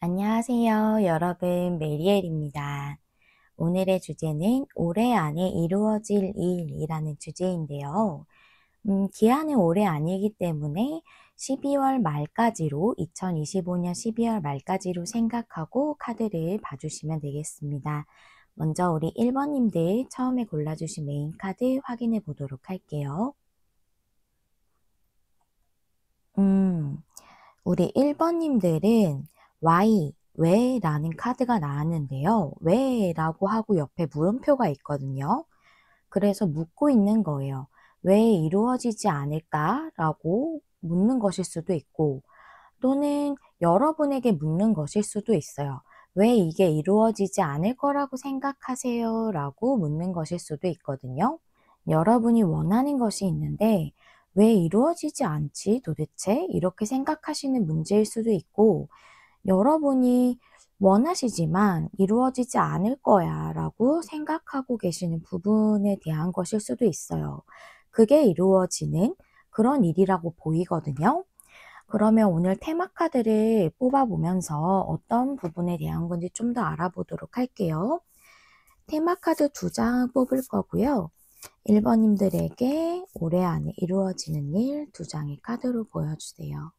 안녕하세요, 여러분. 메리엘입니다. 오늘의 주제는 올해 안에 이루어질 일이라는 주제인데요. 기한은 올해 아니기 때문에 12월 말까지로, 2025년 12월 말까지로 생각하고 카드를 봐주시면 되겠습니다. 먼저 우리 1번님들 처음에 골라주신 메인 카드 확인해 보도록 할게요. 우리 1번님들은 why, 왜 라는 카드가 나왔는데요. 왜 라고 하고 옆에 물음표가 있거든요. 그래서 묻고 있는 거예요. 왜 이루어지지 않을까? 라고 묻는 것일 수도 있고, 또는 여러분에게 묻는 것일 수도 있어요. 왜 이게 이루어지지 않을 거라고 생각하세요? 라고 묻는 것일 수도 있거든요. 여러분이 원하는 것이 있는데 왜 이루어지지 않지 도대체? 이렇게 생각하시는 문제일 수도 있고, 여러분이 원하시지만 이루어지지 않을 거야 라고 생각하고 계시는 부분에 대한 것일 수도 있어요. 그게 이루어지는 그런 일이라고 보이거든요. 그러면 오늘 테마 카드를 뽑아보면서 어떤 부분에 대한 건지 좀 더 알아보도록 할게요. 테마 카드 2장 뽑을 거고요. 1번님들에게 올해 안에 이루어지는 일 2장의 카드로 보여주세요.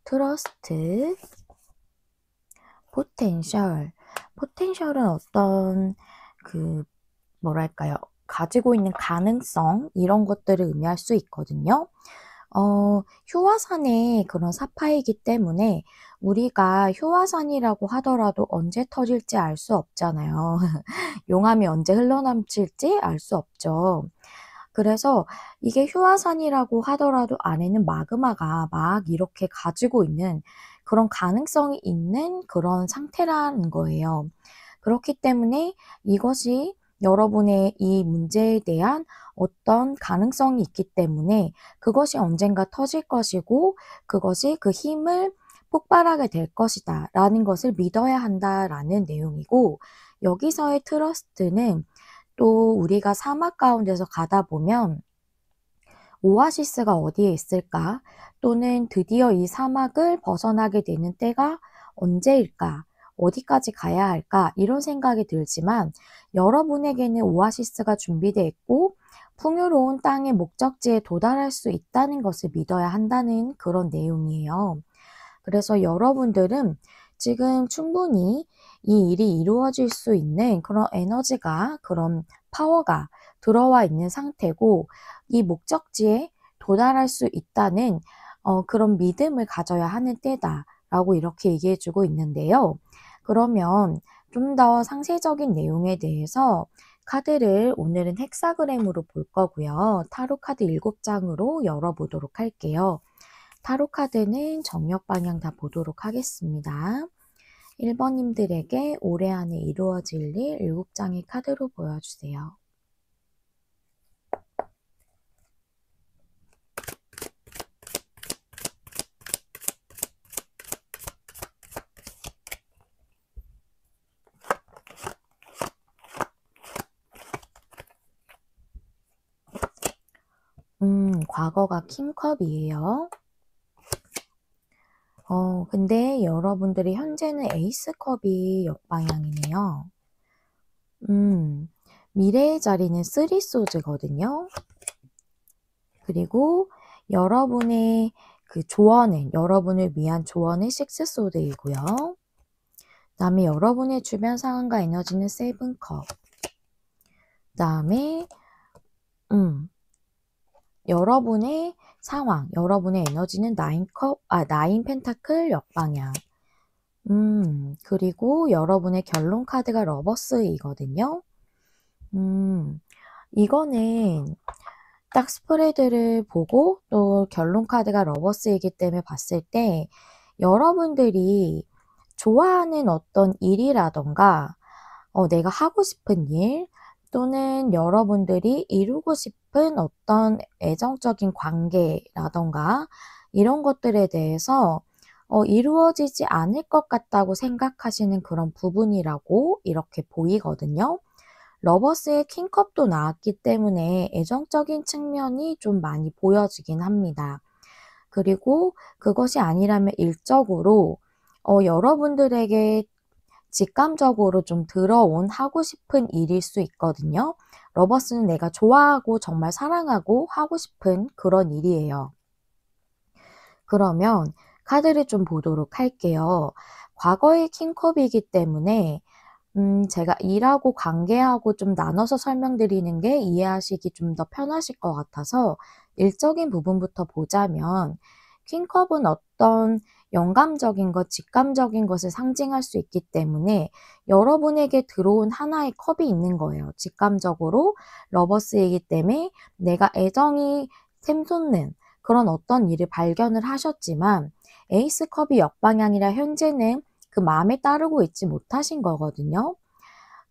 트러스트, 포텐셜. 포텐셜은 어떤 뭐랄까요? 가지고 있는 가능성 이런 것들을 의미할 수 있거든요. 휴화산의 그런 사파이기 때문에 우리가 휴화산이라고 하더라도 언제 터질지 알 수 없잖아요. 용암이 언제 흘러넘칠지 알 수 없죠. 그래서 이게 휴화산이라고 하더라도 안에는 마그마가 막 이렇게 가지고 있는 그런 가능성이 있는 그런 상태라는 거예요. 그렇기 때문에 이것이 여러분의 이 문제에 대한 어떤 가능성이 있기 때문에 그것이 언젠가 터질 것이고 그것이 그 힘을 폭발하게 될 것이다 라는 것을 믿어야 한다라는 내용이고, 여기서의 트러스트는 또 우리가 사막 가운데서 가다 보면 오아시스가 어디에 있을까? 또는 드디어 이 사막을 벗어나게 되는 때가 언제일까? 어디까지 가야 할까? 이런 생각이 들지만 여러분에게는 오아시스가 준비되어 있고 풍요로운 땅의 목적지에 도달할 수 있다는 것을 믿어야 한다는 그런 내용이에요. 그래서 여러분들은 지금 충분히 이 일이 이루어질 수 있는 그런 에너지가, 그런 파워가 들어와 있는 상태고, 이 목적지에 도달할 수 있다는 그런 믿음을 가져야 하는 때다라고 이렇게 얘기해 주고 있는데요. 그러면 좀 더 상세적인 내용에 대해서 카드를 오늘은 헥사그램으로 볼 거고요. 타로 카드 7장으로 열어보도록 할게요. 타로 카드는 정력 방향 다 보도록 하겠습니다. 1번님들에게 올해 안에 이루어질 일 7장의 카드로 보여주세요. 과거가 킹컵이에요. 근데 여러분들이 현재는 에이스컵이 역방향이네요. 미래의 자리는 3소즈거든요. 그리고 여러분의 여러분을 위한 조언은 6소드이고요. 그 다음에 여러분의 주변 상황과 에너지는 7컵. 그 다음에, 여러분의 상황, 여러분의 에너지는 9 펜타클 역방향. 그리고 여러분의 결론 카드가 러버스이거든요. 이거는 딱 스프레드를 보고 또 결론 카드가 러버스이기 때문에 봤을 때 여러분들이 좋아하는 어떤 일이라던가 내가 하고 싶은 일, 또는 여러분들이 이루고 싶은 어떤 애정적인 관계라던가 이런 것들에 대해서 이루어지지 않을 것 같다고 생각하시는 그런 부분이라고 이렇게 보이거든요. 러버스의 킹컵도 나왔기 때문에 애정적인 측면이 좀 많이 보여지긴 합니다. 그리고 그것이 아니라면 일적으로 여러분들에게 직감적으로 좀 들어온 하고 싶은 일일 수 있거든요. 러버스는 내가 좋아하고 정말 사랑하고 하고 싶은 그런 일이에요. 그러면 카드를 좀 보도록 할게요. 과거의 킹컵이기 때문에 제가 일하고 관계하고 좀 나눠서 설명드리는 게 이해하시기 좀 더 편하실 것 같아서 일적인 부분부터 보자면 퀸컵은 어떤 영감적인 것, 직감적인 것을 상징할 수 있기 때문에 여러분에게 들어온 하나의 컵이 있는 거예요. 직감적으로 러버스이기 때문에 내가 애정이 샘솟는 그런 어떤 일을 발견을 하셨지만 에이스 컵이 역방향이라 현재는 그 마음에 따르고 있지 못하신 거거든요.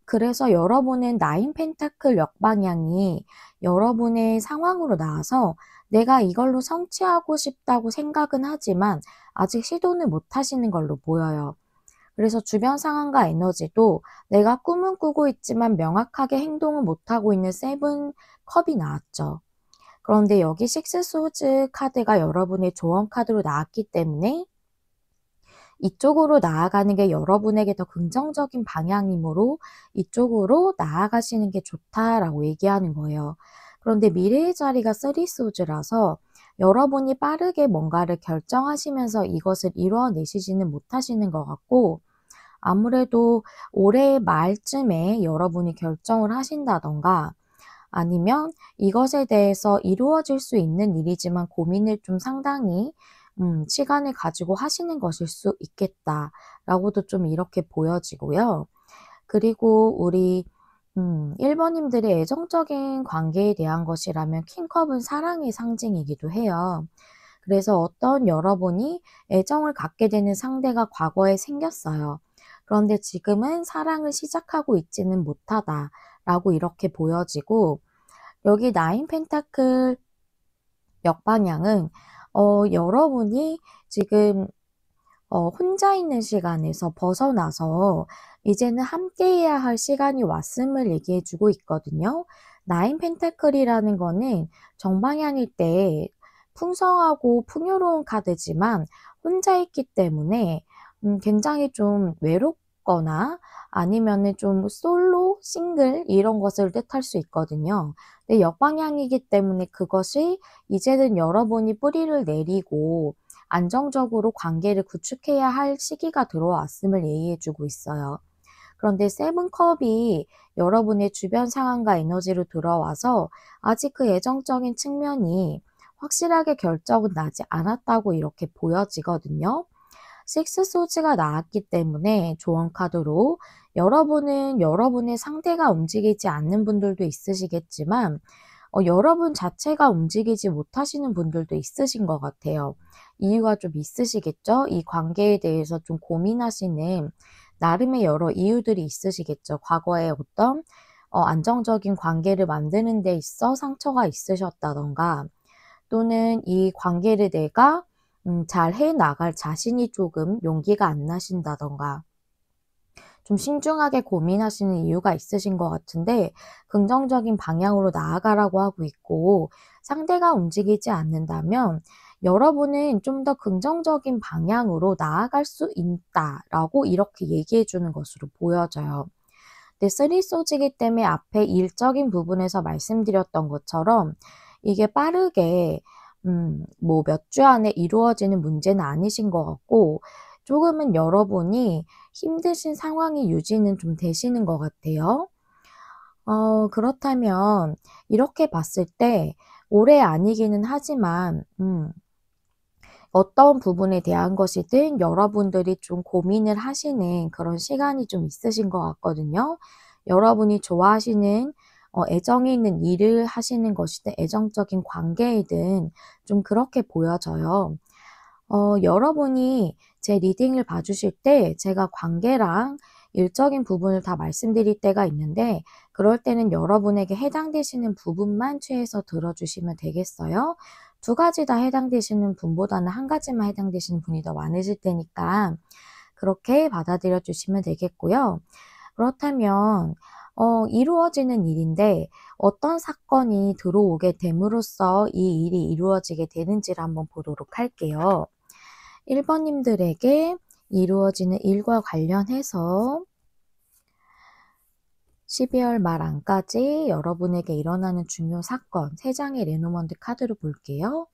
그래서 여러분은 나인 펜타클 역방향이 여러분의 상황으로 나와서 내가 이걸로 성취하고 싶다고 생각은 하지만 아직 시도는 못 하시는 걸로 보여요. 그래서 주변 상황과 에너지도 내가 꿈은 꾸고 있지만 명확하게 행동을 못하고 있는 세븐 컵이 나왔죠. 그런데 여기 식스 소즈 카드가 여러분의 조언 카드로 나왔기 때문에 이쪽으로 나아가는 게 여러분에게 더 긍정적인 방향이므로 이쪽으로 나아가시는 게 좋다라고 얘기하는 거예요. 그런데 미래의 자리가 쓰리 소즈라서 여러분이 빠르게 뭔가를 결정하시면서 이것을 이뤄내시지는 못하시는 것 같고 아무래도 올해 말쯤에 여러분이 결정을 하신다던가 아니면 이것에 대해서 이루어질 수 있는 일이지만 고민을 좀 상당히 시간을 가지고 하시는 것일 수 있겠다라고도 좀 이렇게 보여지고요. 그리고 우리 1번님들의 애정적인 관계에 대한 것이라면 킹컵은 사랑의 상징이기도 해요. 그래서 어떤 여러분이 애정을 갖게 되는 상대가 과거에 생겼어요. 그런데 지금은 사랑을 시작하고 있지는 못하다라고 이렇게 보여지고 여기 나인 펜타클 역방향은 여러분이 지금 혼자 있는 시간에서 벗어나서 이제는 함께해야 할 시간이 왔음을 얘기해 주고 있거든요. 나인 펜타클이라는 거는 정방향일 때 풍성하고 풍요로운 카드지만 혼자 있기 때문에 굉장히 좀 외롭거나 아니면은 좀 솔로, 싱글 이런 것을 뜻할 수 있거든요. 근데 역방향이기 때문에 그것이 이제는 여러분이 뿌리를 내리고 안정적으로 관계를 구축해야 할 시기가 들어왔음을 얘기해 주고 있어요. 그런데 세븐컵이 여러분의 주변 상황과 에너지로 들어와서 아직 그 애정적인 측면이 확실하게 결정은 나지 않았다고 이렇게 보여지거든요. 식스 소즈가 나왔기 때문에 조언 카드로 여러분은 여러분의 상대가 움직이지 않는 분들도 있으시겠지만 여러분 자체가 움직이지 못하시는 분들도 있으신 것 같아요. 이유가 좀 있으시겠죠? 이 관계에 대해서 좀 고민하시는 나름의 여러 이유들이 있으시겠죠. 과거에 어떤 안정적인 관계를 만드는 데 있어 상처가 있으셨다던가 또는 이 관계를 내가 잘 해나갈 자신이 조금 용기가 안 나신다던가 좀 신중하게 고민하시는 이유가 있으신 것 같은데 긍정적인 방향으로 나아가라고 하고 있고 상대가 움직이지 않는다면 여러분은 좀 더 긍정적인 방향으로 나아갈 수 있다라고 이렇게 얘기해 주는 것으로 보여져요. 근데 쓰리 소지기 때문에 앞에 일적인 부분에서 말씀드렸던 것처럼 이게 빠르게 뭐 몇 주 안에 이루어지는 문제는 아니신 것 같고 조금은 여러분이 힘드신 상황이 유지는 좀 되시는 것 같아요. 그렇다면 이렇게 봤을 때 올해 아니기는 하지만 어떤 부분에 대한 것이든 여러분들이 좀 고민을 하시는 그런 시간이 좀 있으신 것 같거든요. 여러분이 좋아하시는 애정이 있는 일을 하시는 것이든 애정적인 관계이든 좀 그렇게 보여져요. 여러분이 제 리딩을 봐주실 때 제가 관계랑 일적인 부분을 다 말씀드릴 때가 있는데 그럴 때는 여러분에게 해당되시는 부분만 취해서 들어주시면 되겠어요. 두 가지 다 해당되시는 분보다는 한 가지만 해당되시는 분이 더 많으실 테니까 그렇게 받아들여 주시면 되겠고요. 그렇다면 이루어지는 일인데 어떤 사건이 들어오게 됨으로써 이 일이 이루어지게 되는지를 한번 보도록 할게요. 1번 님들에게 이루어지는 일과 관련해서 12월 말 안까지 여러분에게 일어나는 중요 사건 3장의 레노먼드 카드로 볼게요.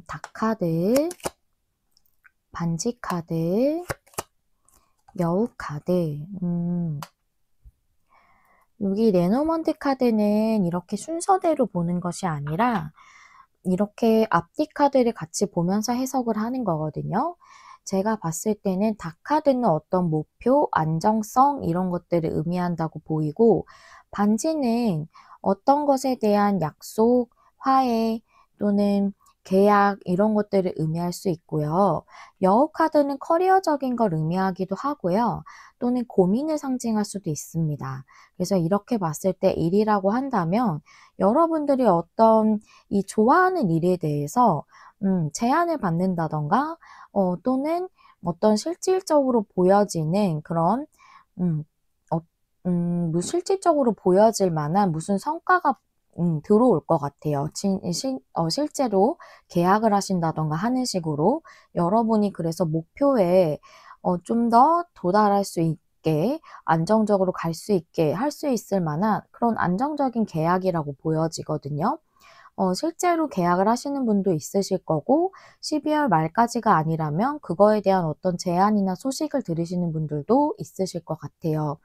닭 카드, 반지 카드, 여우 카드. 여기 레노먼드 카드는 이렇게 순서대로 보는 것이 아니라 이렇게 앞뒤 카드를 같이 보면서 해석을 하는 거거든요. 제가 봤을 때는 닭 카드는 어떤 목표, 안정성 이런 것들을 의미한다고 보이고 반지는 어떤 것에 대한 약속, 화해 또는 계약 이런 것들을 의미할 수 있고요. 여우 카드는 커리어적인 걸 의미하기도 하고요. 또는 고민을 상징할 수도 있습니다. 그래서 이렇게 봤을 때 일이라고 한다면 여러분들이 어떤 이 좋아하는 일에 대해서 제안을 받는다던가 또는 어떤 실질적으로 보여지는 그런 음, 실질적으로 보여질 만한 무슨 성과가 들어올 것 같아요. 실제로 계약을 하신다던가 하는 식으로 여러분이 그래서 목표에 좀 더 도달할 수 있게 안정적으로 갈 수 있게 할 수 있을 만한 그런 안정적인 계약이라고 보여지거든요. 실제로 계약을 하시는 분도 있으실 거고 12월 말까지가 아니라면 그거에 대한 어떤 제안이나 소식을 들으시는 분들도 있으실 것 같아요.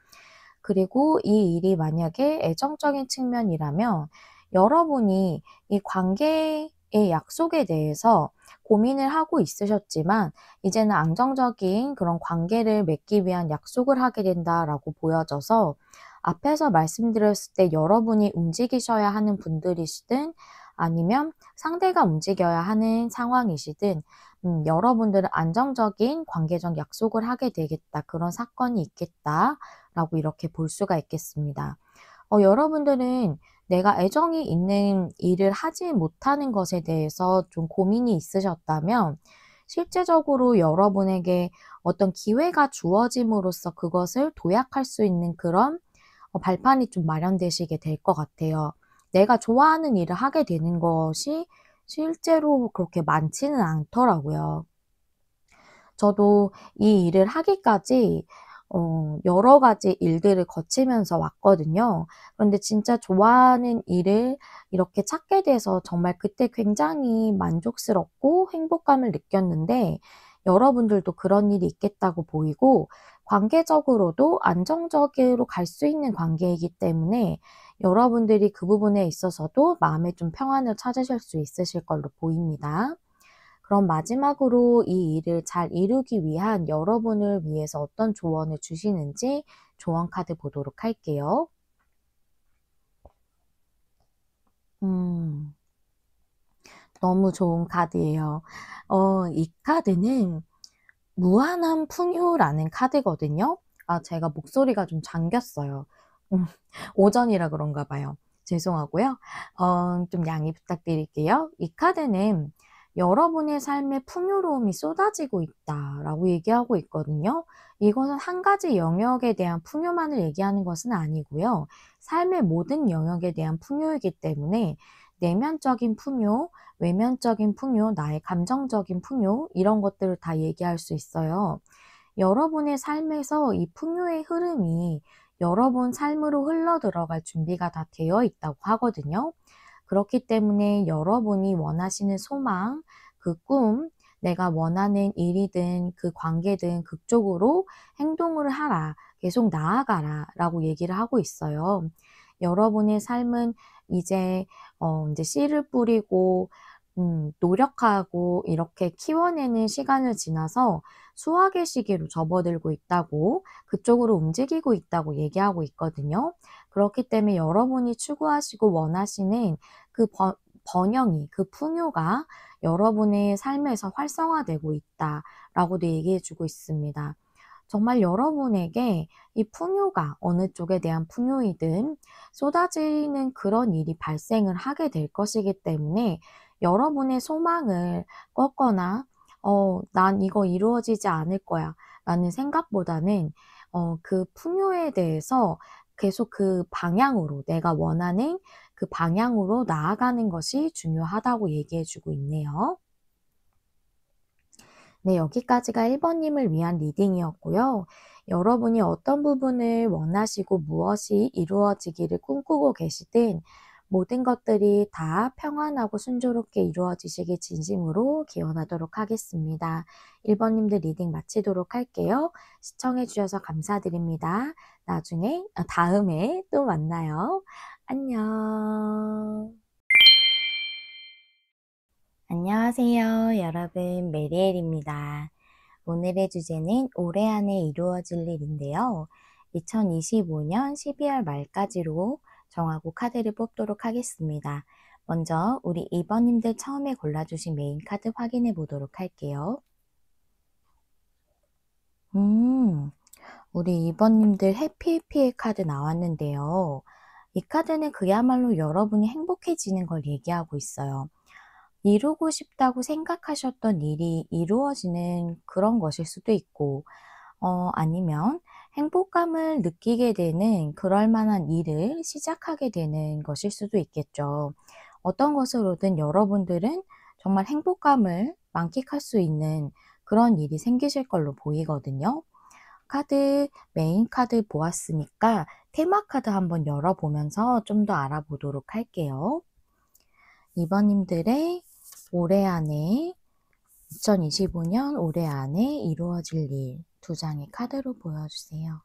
그리고 이 일이 만약에 애정적인 측면이라면 여러분이 이 관계의 약속에 대해서 고민을 하고 있으셨지만 이제는 안정적인 그런 관계를 맺기 위한 약속을 하게 된다라고 보여져서 앞에서 말씀드렸을 때 여러분이 움직이셔야 하는 분들이시든 아니면 상대가 움직여야 하는 상황이시든 여러분들은 안정적인 관계적 약속을 하게 되겠다. 그런 사건이 있겠다라고 이렇게 볼 수가 있겠습니다. 여러분들은 내가 애정이 있는 일을 하지 못하는 것에 대해서 좀 고민이 있으셨다면 실제적으로 여러분에게 어떤 기회가 주어짐으로써 그것을 도약할 수 있는 그런 발판이 좀 마련되시게 될 것 같아요. 내가 좋아하는 일을 하게 되는 것이 실제로 그렇게 많지는 않더라고요. 저도 이 일을 하기까지 여러 가지 일들을 거치면서 왔거든요. 그런데 진짜 좋아하는 일을 이렇게 찾게 돼서 정말 그때 굉장히 만족스럽고 행복감을 느꼈는데 여러분들도 그런 일이 있겠다고 보이고 관계적으로도 안정적으로 갈 수 있는 관계이기 때문에 여러분들이 그 부분에 있어서도 마음에 좀 평안을 찾으실 수 있으실 걸로 보입니다. 그럼 마지막으로 이 일을 잘 이루기 위한 여러분을 위해서 어떤 조언을 주시는지 조언 카드 보도록 할게요. 음, 너무 좋은 카드예요. 이 카드는 무한한 풍요라는 카드거든요. 제가 목소리가 좀 잠겼어요. 음, 오전이라 그런가 봐요. 죄송하고요. 좀 양해 부탁드릴게요. 이 카드는 여러분의 삶에 풍요로움이 쏟아지고 있다라고 얘기하고 있거든요. 이것은 한 가지 영역에 대한 풍요만을 얘기하는 것은 아니고요. 삶의 모든 영역에 대한 풍요이기 때문에 내면적인 풍요, 외면적인 풍요, 나의 감정적인 풍요 이런 것들을 다 얘기할 수 있어요. 여러분의 삶에서 이 풍요의 흐름이 여러분 삶으로 흘러 들어갈 준비가 다 되어 있다고 하거든요. 그렇기 때문에 여러분이 원하시는 소망, 그 꿈, 내가 원하는 일이든 그 관계든 그쪽으로 행동을 하라, 계속 나아가라 라고 얘기를 하고 있어요. 여러분의 삶은 이제 씨를 뿌리고 노력하고 이렇게 키워내는 시간을 지나서 수학의 시기로 접어들고 있다고, 그쪽으로 움직이고 있다고 얘기하고 있거든요. 그렇기 때문에 여러분이 추구하시고 원하시는 그 번영이, 그 풍요가 여러분의 삶에서 활성화되고 있다라고도 얘기해 주고 있습니다. 정말 여러분에게 이 풍요가 어느 쪽에 대한 풍요이든 쏟아지는 그런 일이 발생을 하게 될 것이기 때문에 여러분의 소망을 꺾거나 난 이거 이루어지지 않을 거야 라는 생각보다는 그 풍요에 대해서 계속 그 방향으로, 내가 원하는 그 방향으로 나아가는 것이 중요하다고 얘기해 주고 있네요. 네, 여기까지가 1번님을 위한 리딩이었고요. 여러분이 어떤 부분을 원하시고 무엇이 이루어지기를 꿈꾸고 계시든 모든 것들이 다 평안하고 순조롭게 이루어지시길 진심으로 기원하도록 하겠습니다. 1번님들 리딩 마치도록 할게요. 시청해 주셔서 감사드립니다. 다음에 또 만나요. 안녕. 안녕하세요, 여러분. 메리엘입니다. 오늘의 주제는 올해 안에 이루어질 일인데요. 2025년 12월 말까지로 정하고 카드를 뽑도록 하겠습니다. 먼저 우리 2번님들 처음에 골라주신 메인 카드 확인해 보도록 할게요. 우리 2번님들 해피해피의 카드 나왔는데요. 이 카드는 그야말로 여러분이 행복해지는 걸 얘기하고 있어요. 이루고 싶다고 생각하셨던 일이 이루어지는 그런 것일 수도 있고, 아니면 행복감을 느끼게 되는 그럴 만한 일을 시작하게 되는 것일 수도 있겠죠. 어떤 것으로든 여러분들은 정말 행복감을 만끽할 수 있는 그런 일이 생기실 걸로 보이거든요. 메인 카드 보았으니까 테마 카드 한번 열어보면서 좀 더 알아보도록 할게요. 2번님들의 올해 안에 2025년 올해 안에 이루어질 일 두 장의 카드로 보여주세요.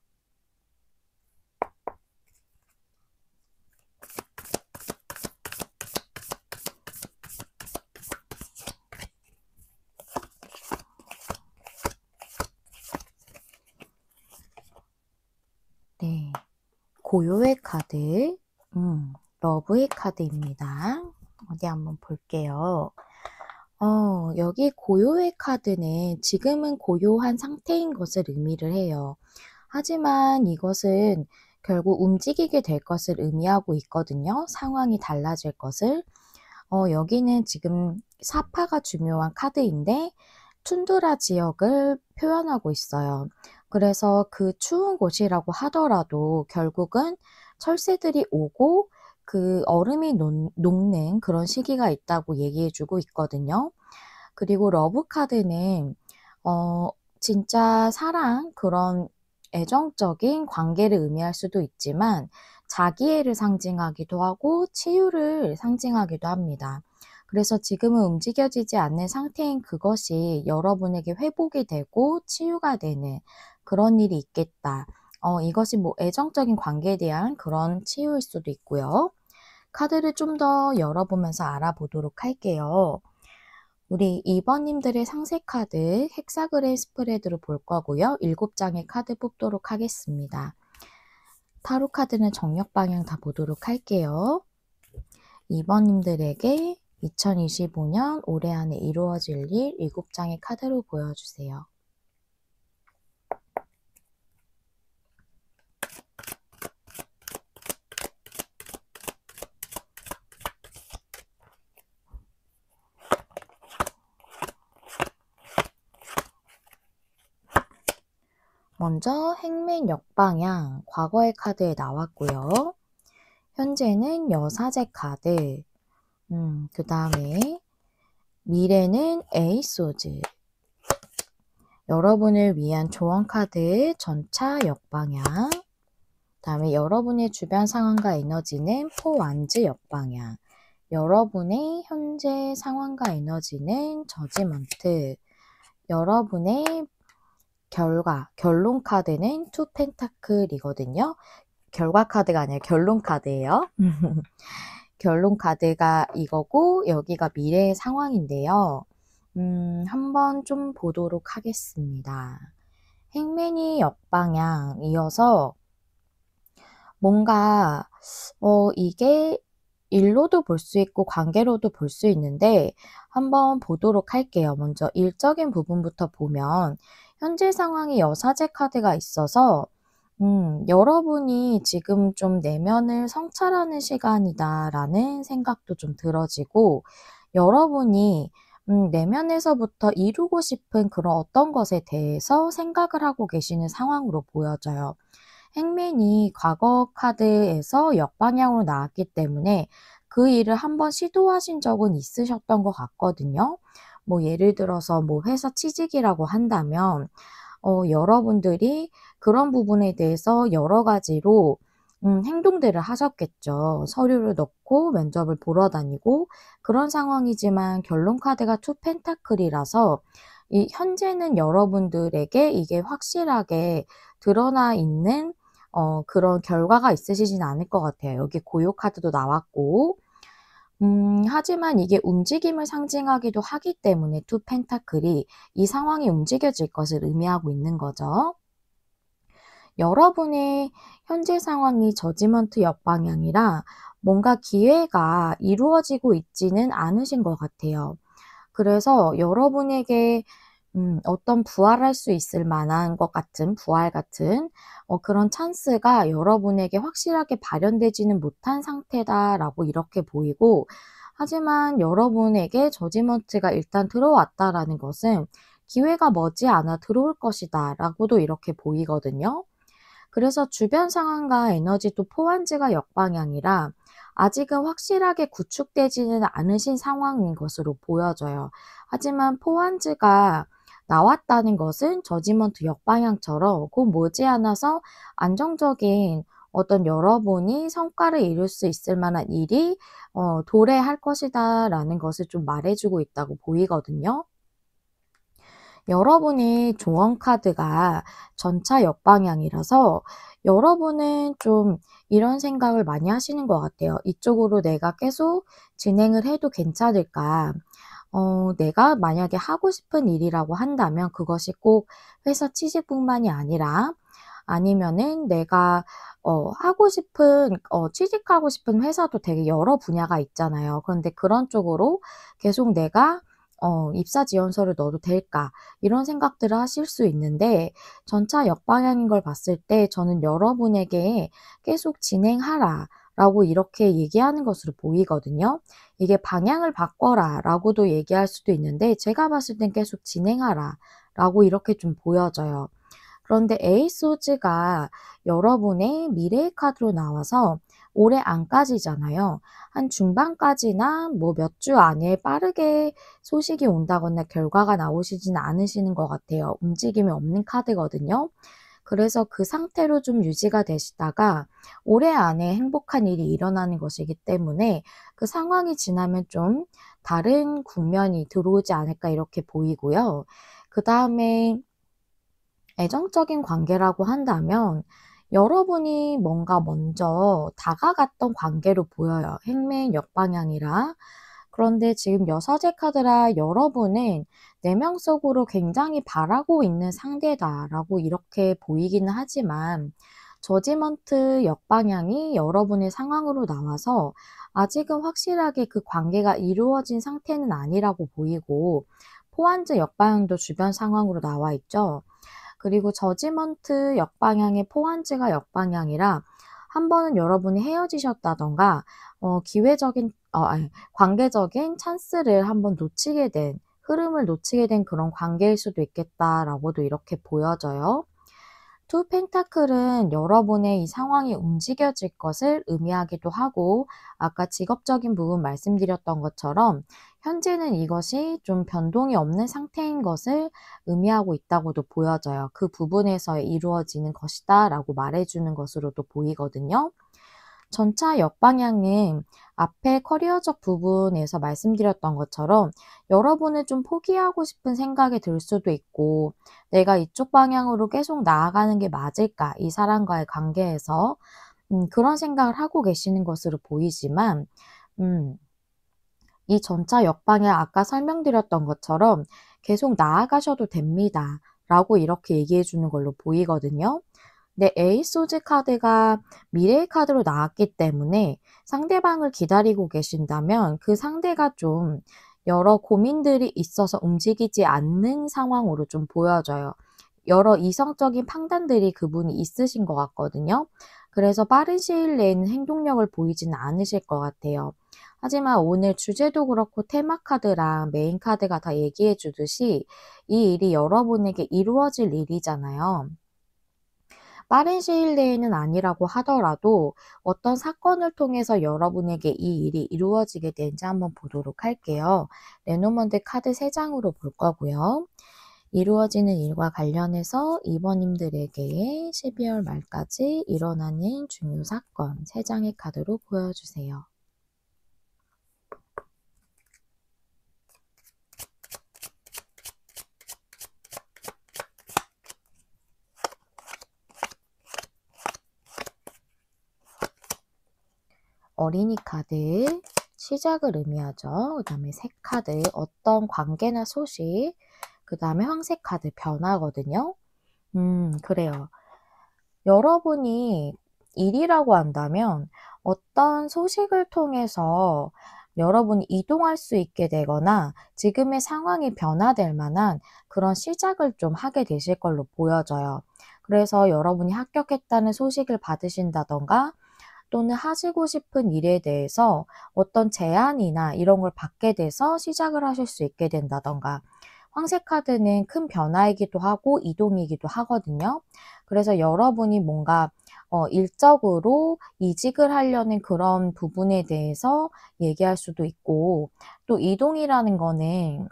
네, 고요의 카드, 러브의 카드입니다. 어디 한번 볼게요. 여기 고요의 카드는 지금은 고요한 상태인 것을 의미를 해요. 하지만 이것은 결국 움직이게 될 것을 의미하고 있거든요. 상황이 달라질 것을. 여기는 지금 사파가 중요한 카드인데 툰드라 지역을 표현하고 있어요. 그래서 그 추운 곳이라고 하더라도 결국은 철새들이 오고 그 얼음이 녹는 그런 시기가 있다고 얘기해주고 있거든요. 그리고 러브 카드는 진짜 사랑, 그런 애정적인 관계를 의미할 수도 있지만 자기애를 상징하기도 하고 치유를 상징하기도 합니다. 그래서 지금은 움직여지지 않는 상태인 그것이 여러분에게 회복이 되고 치유가 되는 그런 일이 있겠다. 이것이 뭐 애정적인 관계에 대한 그런 치유일 수도 있고요. 카드를 좀 더 열어보면서 알아보도록 할게요. 우리 2번님들의 상세 카드 헥사그램 스프레드로 볼 거고요. 7장의 카드 뽑도록 하겠습니다. 타로 카드는 정력 방향 다 보도록 할게요. 2번님들에게 2025년 올해 안에 이루어질 일 7장의 카드로 보여주세요. 먼저 행맨 역방향 과거의 카드에 나왔고요. 현재는 여사제 카드, 그 다음에 미래는 에이소즈, 여러분을 위한 조언 카드 전차 역방향, 그 다음에 여러분의 주변 상황과 에너지는 포완즈 역방향, 여러분의 현재 상황과 에너지는 저지먼트, 여러분의 결론 카드는 투 펜타클이거든요. 결과 카드가 아니라 결론 카드예요. 결론 카드가 이거고 여기가 미래의 상황인데요. 한번 좀 보도록 하겠습니다. 행맨이 역방향이어서 뭔가 이게 일로도 볼 수 있고 관계로도 볼 수 있는데 한번 보도록 할게요. 먼저 일적인 부분부터 보면 현재 상황이 여사제 카드가 있어서 여러분이 지금 좀 내면을 성찰하는 시간이다라는 생각도 좀 들어지고 여러분이 내면에서부터 이루고 싶은 그런 어떤 것에 대해서 생각을 하고 계시는 상황으로 보여져요. 행맨이 과거 카드에서 역방향으로 나왔기 때문에 그 일을 한번 시도하신 적은 있으셨던 것 같거든요. 뭐 예를 들어서 뭐 회사 취직이라고 한다면 여러분들이 그런 부분에 대해서 여러 가지로 행동들을 하셨겠죠. 서류를 넣고 면접을 보러 다니고 그런 상황이지만 결론 카드가 투 펜타클이라서 이 현재는 여러분들에게 이게 확실하게 드러나 있는 그런 결과가 있으시진 않을 것 같아요. 여기 고요 카드도 나왔고 하지만 이게 움직임을 상징하기도 하기 때문에 투 펜타클이 이 상황이 움직여질 것을 의미하고 있는 거죠. 여러분의 현재 상황이 저지먼트 역방향이라 뭔가 기회가 이루어지고 있지는 않으신 것 같아요. 그래서 여러분에게 어떤 부활할 수 있을 만한 것 같은 부활 같은 그런 찬스가 여러분에게 확실하게 발현되지는 못한 상태다라고 이렇게 보이고 하지만 여러분에게 저지먼트가 일단 들어왔다라는 것은 기회가 머지않아 들어올 것이다라고도 이렇게 보이거든요. 그래서 주변 상황과 에너지도 포환즈가 역방향이라 아직은 확실하게 구축되지는 않으신 상황인 것으로 보여져요. 하지만 포환즈가 나왔다는 것은 저지먼트 역방향처럼 곧 머지않아서 안정적인 어떤 여러분이 성과를 이룰 수 있을 만한 일이 도래할 것이다 라는 것을 좀 말해주고 있다고 보이거든요. 여러분의 조언 카드가 전차 역방향이라서 여러분은 좀 이런 생각을 많이 하시는 것 같아요. '이쪽으로 내가 계속 진행을 해도 괜찮을까?' 내가 만약에 하고 싶은 일이라고 한다면 그것이 꼭 회사 취직뿐만이 아니라 아니면은 내가 하고 싶은 취직하고 싶은 회사도 되게 여러 분야가 있잖아요. 그런데 그런 쪽으로 계속 내가 '입사 지원서를 넣어도 될까?' 이런 생각들을 하실 수 있는데 전차 역방향인 걸 봤을 때 저는 여러분에게 "계속 진행하라."라고 이렇게 얘기하는 것으로 보이거든요. 이게 "방향을 바꿔라."라고도 얘기할 수도 있는데 제가 봤을 땐 "계속 진행하라."라고 이렇게 좀 보여져요. 그런데 에이스 오즈가 여러분의 미래의 카드로 나와서 올해 안까지잖아요. 한 중반까지나 뭐 몇 주 안에 빠르게 소식이 온다거나 결과가 나오시지는 않으시는 것 같아요. 움직임이 없는 카드거든요. 그래서 그 상태로 좀 유지가 되시다가 올해 안에 행복한 일이 일어나는 것이기 때문에 그 상황이 지나면 좀 다른 국면이 들어오지 않을까 이렇게 보이고요. 그다음에 애정적인 관계라고 한다면 여러분이 뭔가 먼저 다가갔던 관계로 보여요. 행맨 역방향이라. 그런데 지금 여사제 카드라 여러분은 내면 속으로 굉장히 바라고 있는 상대다라고 이렇게 보이기는 하지만 저지먼트 역방향이 여러분의 상황으로 나와서 아직은 확실하게 그 관계가 이루어진 상태는 아니라고 보이고 포환즈 역방향도 주변 상황으로 나와 있죠. 그리고 저지먼트 역방향의 포환즈가 역방향이라 한 번은 여러분이 헤어지셨다던가 기회적인 아니 관계적인 찬스를 한번 놓치게 된 흐름을 놓치게 된 그런 관계일 수도 있겠다라고도 이렇게 보여져요. 투 펜타클은 여러분의 이 상황이 움직여질 것을 의미하기도 하고 아까 직업적인 부분 말씀드렸던 것처럼 현재는 이것이 좀 변동이 없는 상태인 것을 의미하고 있다고도 보여져요. 그 부분에서 이루어지는 것이다 라고 말해주는 것으로도 보이거든요. 전차 역방향은 앞에 커리어적 부분에서 말씀드렸던 것처럼 여러분은 좀 포기하고 싶은 생각이 들 수도 있고 '내가 이쪽 방향으로 계속 나아가는 게 맞을까? 이 사람과의 관계에서?' 그런 생각을 하고 계시는 것으로 보이지만 음, 이 전차 역방에 아까 설명드렸던 것처럼 계속 나아가셔도 됩니다. 라고 이렇게 얘기해 주는 걸로 보이거든요. 근데 에이소즈 카드가 미래의 카드로 나왔기 때문에 상대방을 기다리고 계신다면 그 상대가 좀 여러 고민들이 있어서 움직이지 않는 상황으로 좀 보여져요. 여러 이성적인 판단들이 그분이 있으신 것 같거든요. 그래서 빠른 시일 내에는 행동력을 보이지는 않으실 것 같아요. 하지만 오늘 주제도 그렇고 테마 카드랑 메인 카드가 다 얘기해 주듯이 이 일이 여러분에게 이루어질 일이잖아요. 빠른 시일 내에는 아니라고 하더라도 어떤 사건을 통해서 여러분에게 이 일이 이루어지게 되는지 한번 보도록 할게요. 레노먼드 카드 3장으로 볼 거고요. 이루어지는 일과 관련해서 이번님들에게 12월 말까지 일어나는 중요 사건 3장의 카드로 보여주세요. 어린이 카드 시작을 의미하죠. 그 다음에 새 카드 어떤 관계나 소식, 그 다음에 황색 카드 변화거든요. 그래요. 여러분이 일이라고 한다면 어떤 소식을 통해서 여러분이 이동할 수 있게 되거나 지금의 상황이 변화될 만한 그런 시작을 좀 하게 되실 걸로 보여져요. 그래서 여러분이 합격했다는 소식을 받으신다던가 또는 하시고 싶은 일에 대해서 어떤 제안이나 이런 걸 받게 돼서 시작을 하실 수 있게 된다던가 황색 카드는 큰 변화이기도 하고 이동이기도 하거든요. 그래서 여러분이 뭔가 일적으로 이직을 하려는 그런 부분에 대해서 얘기할 수도 있고 또 이동이라는 거는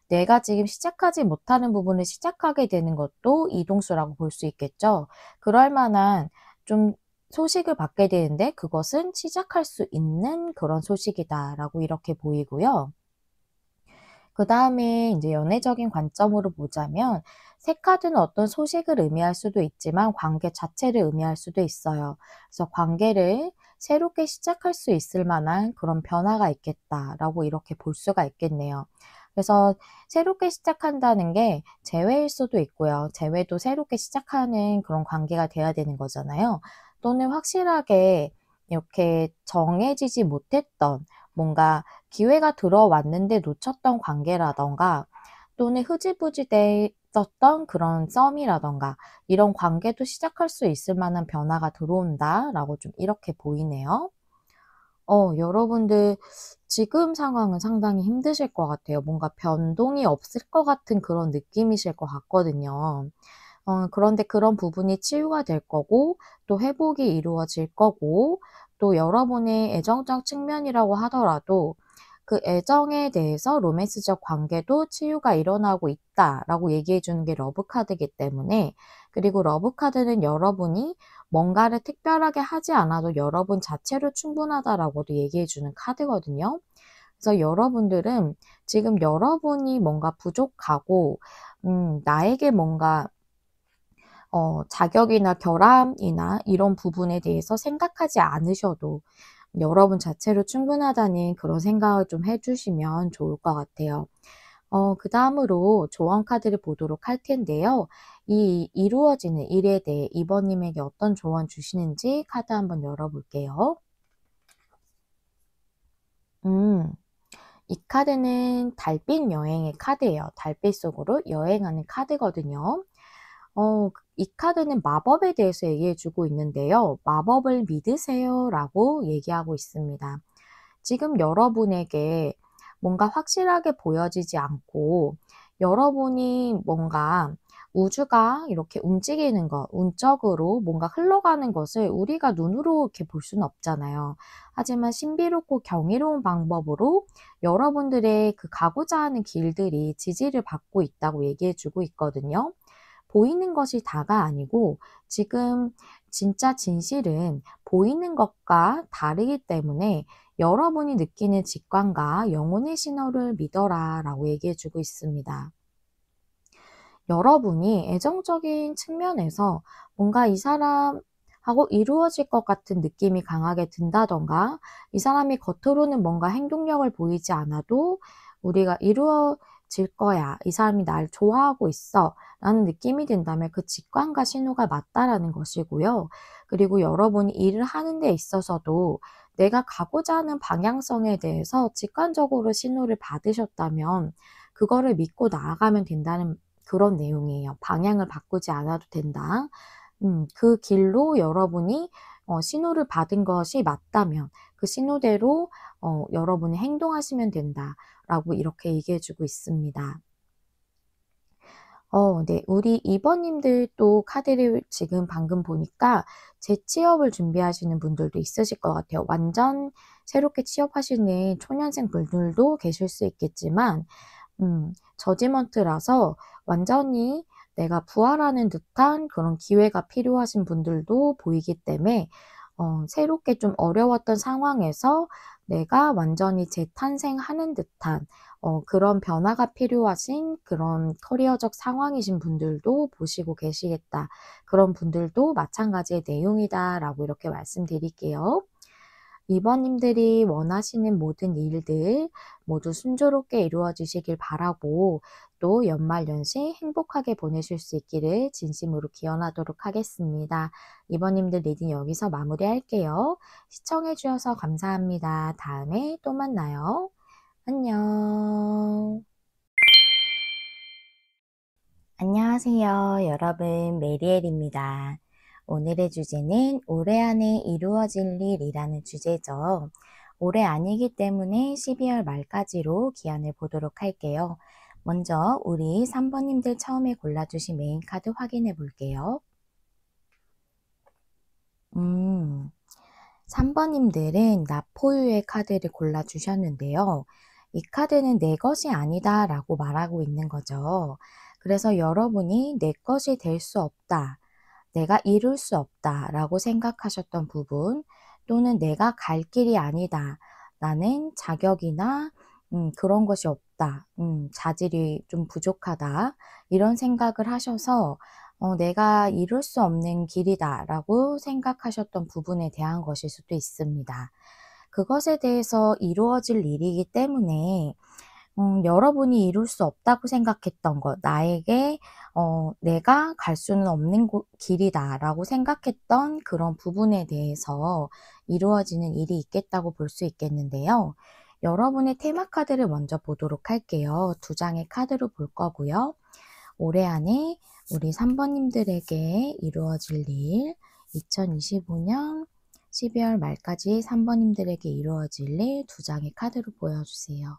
내가 지금 시작하지 못하는 부분을 시작하게 되는 것도 이동수라고 볼 수 있겠죠. 그럴 만한 좀 소식을 받게 되는데 그것은 시작할 수 있는 그런 소식이다라고 이렇게 보이고요. 그다음에 이제 연애적인 관점으로 보자면 새 카드는 어떤 소식을 의미할 수도 있지만 관계 자체를 의미할 수도 있어요. 그래서 관계를 새롭게 시작할 수 있을 만한 그런 변화가 있겠다라고 이렇게 볼 수가 있겠네요. 그래서 새롭게 시작한다는 게 재회일 수도 있고요. 재회도 새롭게 시작하는 그런 관계가 돼야 되는 거잖아요. 또는 확실하게 이렇게 정해지지 못했던 뭔가 기회가 들어왔는데 놓쳤던 관계라던가 또는 흐지부지 됐었던 그런 썸이라던가 이런 관계도 시작할 수 있을 만한 변화가 들어온다라고 좀 이렇게 보이네요. 여러분들 지금 상황은 상당히 힘드실 것 같아요. 뭔가 변동이 없을 것 같은 그런 느낌이실 것 같거든요. 그런데 그런 부분이 치유가 될 거고 또 회복이 이루어질 거고 또 여러분의 애정적 측면이라고 하더라도 그 애정에 대해서 로맨스적 관계도 치유가 일어나고 있다라고 얘기해 주는 게 러브 카드이기 때문에 그리고 러브 카드는 여러분이 뭔가를 특별하게 하지 않아도 여러분 자체로 충분하다라고도 얘기해 주는 카드거든요. 그래서 여러분들은 지금 여러분이 뭔가 부족하고 나에게 뭔가 자격이나 결함이나 이런 부분에 대해서 생각하지 않으셔도 여러분 자체로 충분하다는 그런 생각을 좀 해 주시면 좋을 것 같아요. 그다음으로 조언 카드를 보도록 할 텐데요. 이 이루어지는 일에 대해 이번님에게 어떤 조언 주시는지 카드 한번 열어 볼게요. 음. 이 카드는 달빛 여행의 카드예요. 달빛 속으로 여행하는 카드거든요. 이 카드는 마법에 대해서 얘기해 주고 있는데요. 마법을 믿으세요라고 얘기하고 있습니다. 지금 여러분에게 뭔가 확실하게 보여지지 않고 여러분이 뭔가 우주가 이렇게 움직이는 것, 운적으로 뭔가 흘러가는 것을 우리가 눈으로 이렇게 볼 수는 없잖아요. 하지만 신비롭고 경이로운 방법으로 여러분들의 그 가고자 하는 길들이 지지를 받고 있다고 얘기해 주고 있거든요. 보이는 것이 다가 아니고 지금 진짜 진실은 보이는 것과 다르기 때문에 여러분이 느끼는 직관과 영혼의 신호를 믿어라 라고 얘기해 주고 있습니다. 여러분이 애정적인 측면에서 뭔가 이 사람하고 하고 이루어질 것 같은 느낌이 강하게 든다던가, 이 사람이 겉으로는 뭔가 행동력을 보이지 않아도 우리가 이루어질 거야, 이 사람이 날 좋아하고 있어 라는 느낌이 든다면 그 직관과 신호가 맞다라는 것이고요. 그리고 여러분이 일을 하는 데 있어서도 내가 가고자 하는 방향성에 대해서 직관적으로 신호를 받으셨다면 그거를 믿고 나아가면 된다는 그런 내용이에요. 방향을 바꾸지 않아도 된다. 그 길로 여러분이 신호를 받은 것이 맞다면 그 신호대로 여러분이 행동하시면 된다라고 이렇게 얘기해 주고 있습니다. 네. 우리 2번 님들 또 카드를 지금 방금 보니까 재취업을 준비하시는 분들도 있으실 것 같아요. 완전 새롭게 취업하시는 초년생 분들도 계실 수 있겠지만 저지먼트라서 완전히 내가 부활하는 듯한 그런 기회가 필요하신 분들도 보이기 때문에 새롭게 좀 어려웠던 상황에서 내가 완전히 재탄생하는 듯한 그런 변화가 필요하신 그런 커리어적 상황이신 분들도 보시고 계시겠다. 그런 분들도 마찬가지의 내용이다라고 이렇게 말씀드릴게요. 2번 님들이 원하시는 모든 일들 모두 순조롭게 이루어지시길 바라고, 또 연말연시 행복하게 보내실 수 있기를 진심으로 기원하도록 하겠습니다. 2번 님들 리딩 여기서 마무리할게요. 시청해 주셔서 감사합니다. 다음에 또 만나요. 안녕. 안녕하세요. 여러분, 메리엘입니다. 오늘의 주제는 올해 안에 이루어질 일이라는 주제죠. 올해 아니기 때문에 12월 말까지로 기한을 보도록 할게요. 먼저 우리 3번님들 처음에 골라주신 메인 카드 확인해 볼게요. 3번님들은 나포유의 카드를 골라주셨는데요. 이 카드는 내 것이 아니다 라고 말하고 있는 거죠. 그래서 여러분이 내 것이 될 수 없다, 내가 이룰 수 없다 라고 생각하셨던 부분, 또는 내가 갈 길이 아니다, 나는 자격이나 그런 것이 없다, 자질이 좀 부족하다, 이런 생각을 하셔서 내가 이룰 수 없는 길이다 라고 생각하셨던 부분에 대한 것일 수도 있습니다. 그것에 대해서 이루어질 일이기 때문에 여러분이 이룰 수 없다고 생각했던 것, 나에게 내가 갈 수는 없는 길이다 라고 생각했던 그런 부분에 대해서 이루어지는 일이 있겠다고 볼 수 있겠는데요. 여러분의 테마 카드를 먼저 보도록 할게요. 두 장의 카드로 볼 거고요. 올해 안에 우리 3번님들에게 이루어질 일, 2025년 12월 말까지 3번님들에게 이루어질 일 두 장의 카드로 보여주세요.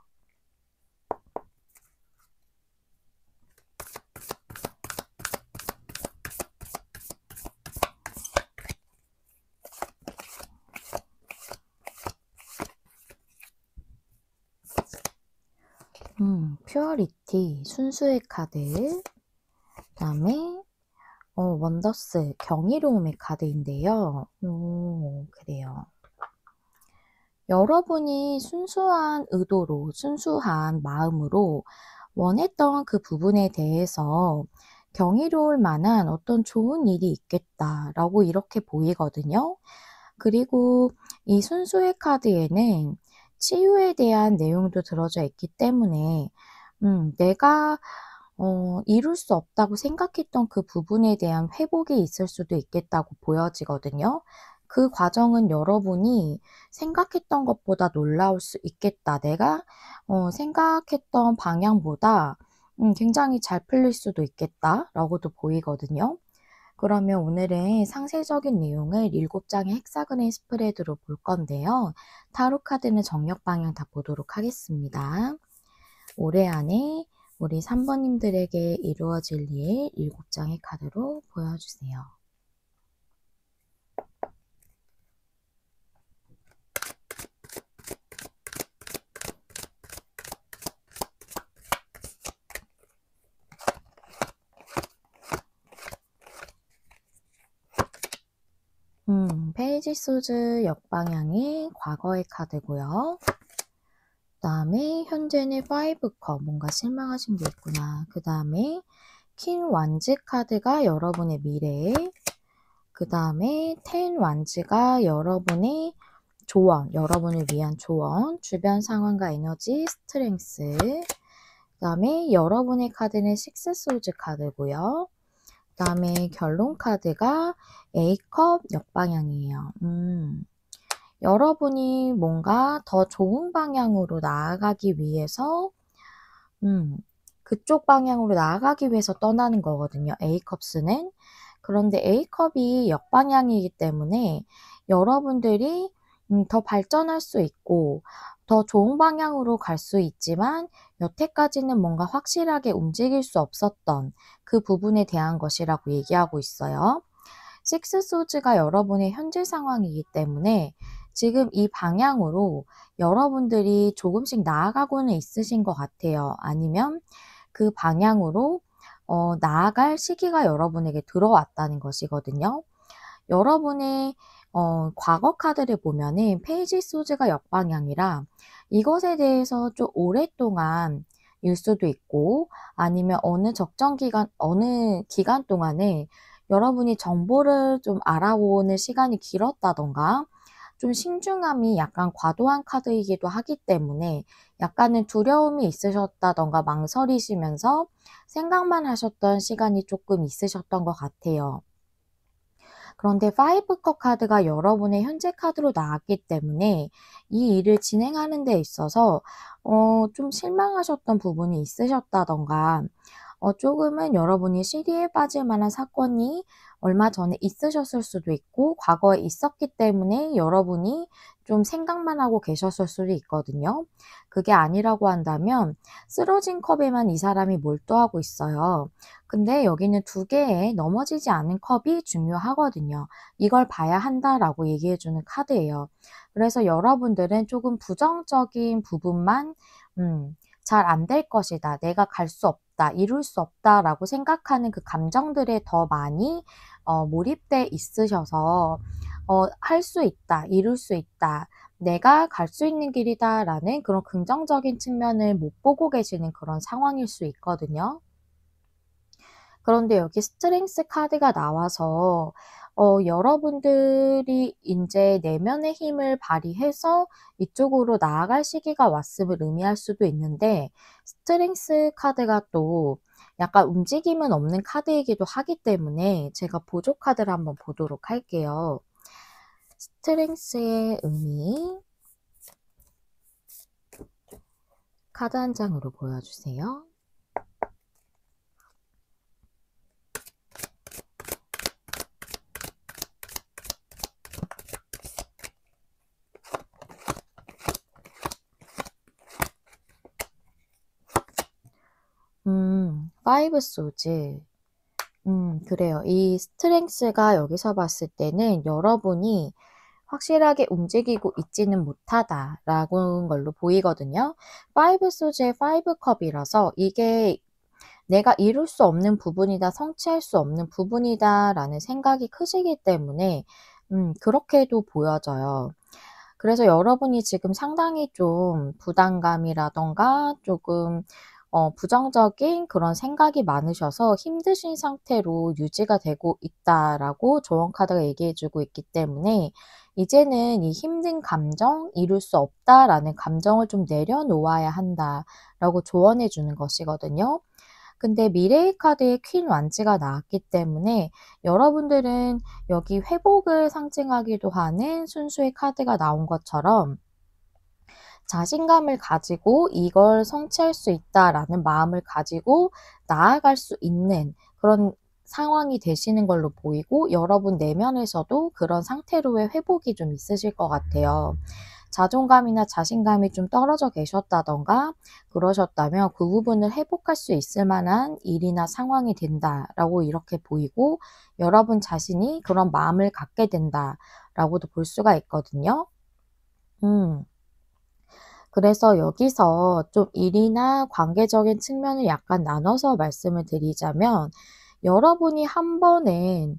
퓨어리티, 순수의 카드, 그 다음에 원더스, 경이로움의 카드인데요. 그래요. 여러분이 순수한 의도로, 순수한 마음으로 원했던 그 부분에 대해서 경이로울 만한 어떤 좋은 일이 있겠다라고 이렇게 보이거든요. 그리고 이 순수의 카드에는 치유에 대한 내용도 들어져 있기 때문에 내가 이룰 수 없다고 생각했던 그 부분에 대한 회복이 있을 수도 있겠다고 보여지거든요. 그 과정은 여러분이 생각했던 것보다 놀라울 수 있겠다. 내가 생각했던 방향보다 굉장히 잘 풀릴 수도 있겠다라고도 보이거든요. 그러면 오늘은 상세적인 내용을 7장의 헥사그램 스프레드로 볼 건데요. 타로 카드는 정력 방향 다 보도록 하겠습니다. 올해 안에 우리 3번님들에게 이루어질 일 7장의 카드로 보여주세요. 페이지 소즈 역방향이 과거의 카드고요. 그 다음에 현재는 5컵, 뭔가 실망하신 게 있구나. 그 다음에 킹 완즈 카드가 여러분의 미래, 그 다음에 10 완즈가 여러분의 조언, 여러분을 위한 조언, 주변 상황과 에너지, 스트렝스. 그 다음에 여러분의 카드는 6 소울즈 카드고요. 그 다음에 결론 카드가 A컵 역방향이에요. 여러분이 뭔가 더 좋은 방향으로 나아가기 위해서 그쪽 방향으로 나아가기 위해서 떠나는 거거든요. A컵스는. 그런데 A컵이 역방향이기 때문에 여러분들이 더 발전할 수 있고 더 좋은 방향으로 갈 수 있지만 여태까지는 뭔가 확실하게 움직일 수 없었던 그 부분에 대한 것이라고 얘기하고 있어요. 6 소즈가 여러분의 현재 상황이기 때문에 지금 이 방향으로 여러분들이 조금씩 나아가고는 있으신 것 같아요. 아니면 그 방향으로 나아갈 시기가 여러분에게 들어왔다는 것이거든요. 여러분의 과거 카드를 보면은 페이지 소즈가 역방향이라 이것에 대해서 좀 오랫동안 일 수도 있고 아니면 어느 기간 동안에 여러분이 정보를 좀 알아보는 시간이 길었다던가 좀 신중함이 약간 과도한 카드이기도 하기 때문에 약간은 두려움이 있으셨다던가 망설이시면서 생각만 하셨던 시간이 조금 있으셨던 것 같아요. 그런데 5컵 카드가 여러분의 현재 카드로 나왔기 때문에 이 일을 진행하는 데 있어서 좀 실망하셨던 부분이 있으셨다던가 조금은 여러분이 시리에 빠질 만한 사건이 얼마 전에 있으셨을 수도 있고 과거에 있었기 때문에 여러분이 좀 생각만 하고 계셨을 수도 있거든요. 그게 아니라고 한다면 쓰러진 컵에만 이 사람이 몰두하고 있어요. 근데 여기는 2개의 넘어지지 않은 컵이 중요하거든요. 이걸 봐야 한다라고 얘기해 주는 카드예요. 그래서 여러분들은 조금 부정적인 부분만 잘 안 될 것이다. 내가 갈 수 없다. 이룰 수 없다라고 생각하는 그 감정들에 더 많이 몰입돼 있으셔서 할 수 있다. 이룰 수 있다. 내가 갈 수 있는 길이다라는 그런 긍정적인 측면을 못 보고 계시는 그런 상황일 수 있거든요. 그런데 여기 스트렝스 카드가 나와서 여러분들이 인제 내면의 힘을 발휘해서 이쪽으로 나아갈 시기가 왔음을 의미할 수도 있는데 스트렝스 카드가 또 약간 움직임은 없는 카드이기도 하기 때문에 제가 보조 카드를 한번 보도록 할게요. 스트렝스의 의미 카드 한 장으로 보여주세요. 파이브 소즈. 그래요. 이 스트렝스가 여기서 봤을 때는 여러분이 확실하게 움직이고 있지는 못하다라는 걸로 보이거든요. 파이브 소즈의 파이브 컵이라서 이게 '내가 이룰 수 없는 부분이다. 성취할 수 없는 부분이다.'라는 생각이 크시기 때문에 그렇게도 보여져요. 그래서 여러분이 지금 상당히 좀 부담감이라든가 조금 부정적인 그런 생각이 많으셔서 힘드신 상태로 유지가 되고 있다라고 조언 카드가 얘기해 주고 있기 때문에 이제는 이 힘든 감정, '이룰 수 없다.'라는 감정을 좀 내려놓아야 한다라고 조언해 주는 것이거든요. 근데 미래의 카드에 퀸 완즈가 나왔기 때문에 여러분들은 여기 회복을 상징하기도 하는 순수의 카드가 나온 것처럼 자신감을 가지고 '이걸 성취할 수 있다.'라는 마음을 가지고 나아갈 수 있는 그런 상황이 되시는 걸로 보이고 여러분 내면에서도 그런 상태로의 회복이 좀 있으실 것 같아요. 자존감이나 자신감이 좀 떨어져 계셨다든가 그러셨다면 그 부분을 회복할 수 있을 만한 일이나 상황이 된다라고 이렇게 보이고 여러분 자신이 그런 마음을 갖게 된다라고도 볼 수가 있거든요. 음. 그래서 여기서 좀 일이나 관계적인 측면을 약간 나눠서 말씀을 드리자면 여러분이 한 번은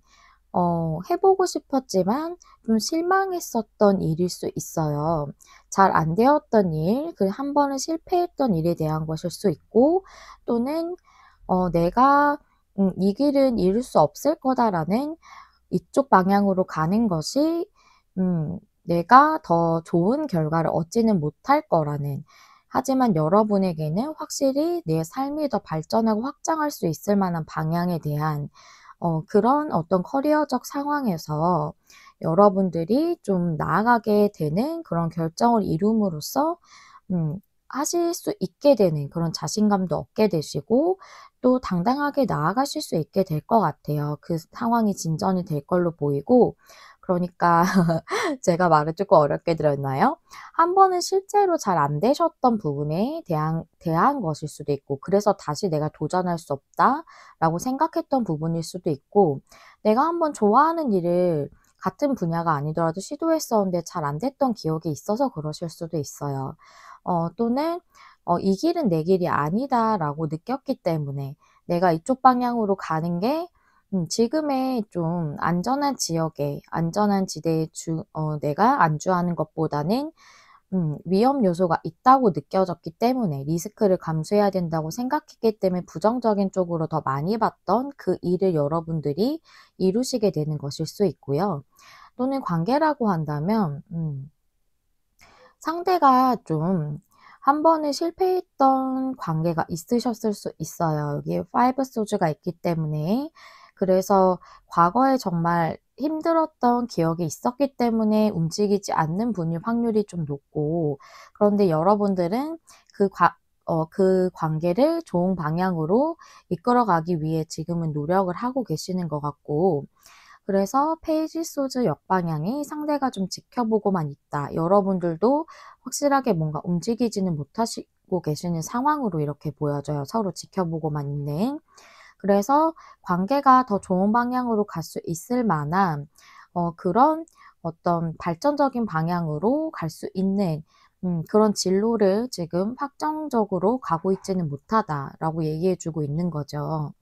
해 보고 싶었지만 좀 실망했었던 일일 수 있어요. 잘 안 되었던 일, 그 한 번은 실패했던 일에 대한 것일 수 있고 또는 내가 '이 길은 이룰 수 없을 거다.'라는 이쪽 방향으로 가는 것이 내가 더 좋은 결과를 얻지는 못할 거라는, 하지만 여러분에게는 확실히 내 삶이 더 발전하고 확장할 수 있을 만한 방향에 대한 그런 어떤 커리어적 상황에서 여러분들이 좀 나아가게 되는 그런 결정을 이룸으로써 음 하실 수 있게 되는 그런 자신감도 얻게 되시고, 또 당당하게 나아가실 수 있게 될 것 같아요. 그 상황이 진전이 될 걸로 보이고. 그러니까 제가 말을 조금 어렵게 드렸나요? 한 번은 실제로 잘 안 되셨던 부분에 대한 것일 수도 있고, 그래서 '다시 내가 도전할 수 없다.'라고 생각했던 부분일 수도 있고, 내가 한번 좋아하는 일을 같은 분야가 아니더라도 시도했었는데 잘 안 됐던 기억이 있어서 그러실 수도 있어요. 또는 '이 길은 내 길이 아니다.'라고 느꼈기 때문에 내가 이쪽 방향으로 가는 게 지금의 좀 안전한 지역에, 안전한 지대에 내가 안주하는 것보다는 위험 요소가 있다고 느껴졌기 때문에, 리스크를 감수해야 된다고 생각했기 때문에 부정적인 쪽으로 더 많이 봤던 그 일을 여러분들이 이루시게 되는 것일 수 있고요. 또는 관계라고 한다면 상대가 좀 한 번은 실패했던 관계가 있으셨을 수 있어요. 여기에 5 소주가 있기 때문에. 그래서 과거에 정말 힘들었던 기억이 있었기 때문에 움직이지 않는 분일 확률이 좀 높고, 그런데 여러분들은 그 관계를 좋은 방향으로 이끌어 가기 위해 지금은 노력을 하고 계시는 것 같고, 그래서 페이지 소즈 역방향이 상대가 좀 지켜보고만 있다, 여러분들도 확실하게 뭔가 움직이지는 못하시고 계시는 상황으로 이렇게 보여져요. 서로 지켜보고만 있는. 그래서 관계가 더 좋은 방향으로 갈 수 있을 만한 그런 어떤 발전적인 방향으로 갈 수 있는 그런 진로를 지금 확정적으로 가고 있지는 못하다라고 얘기해 주고 있는 거죠.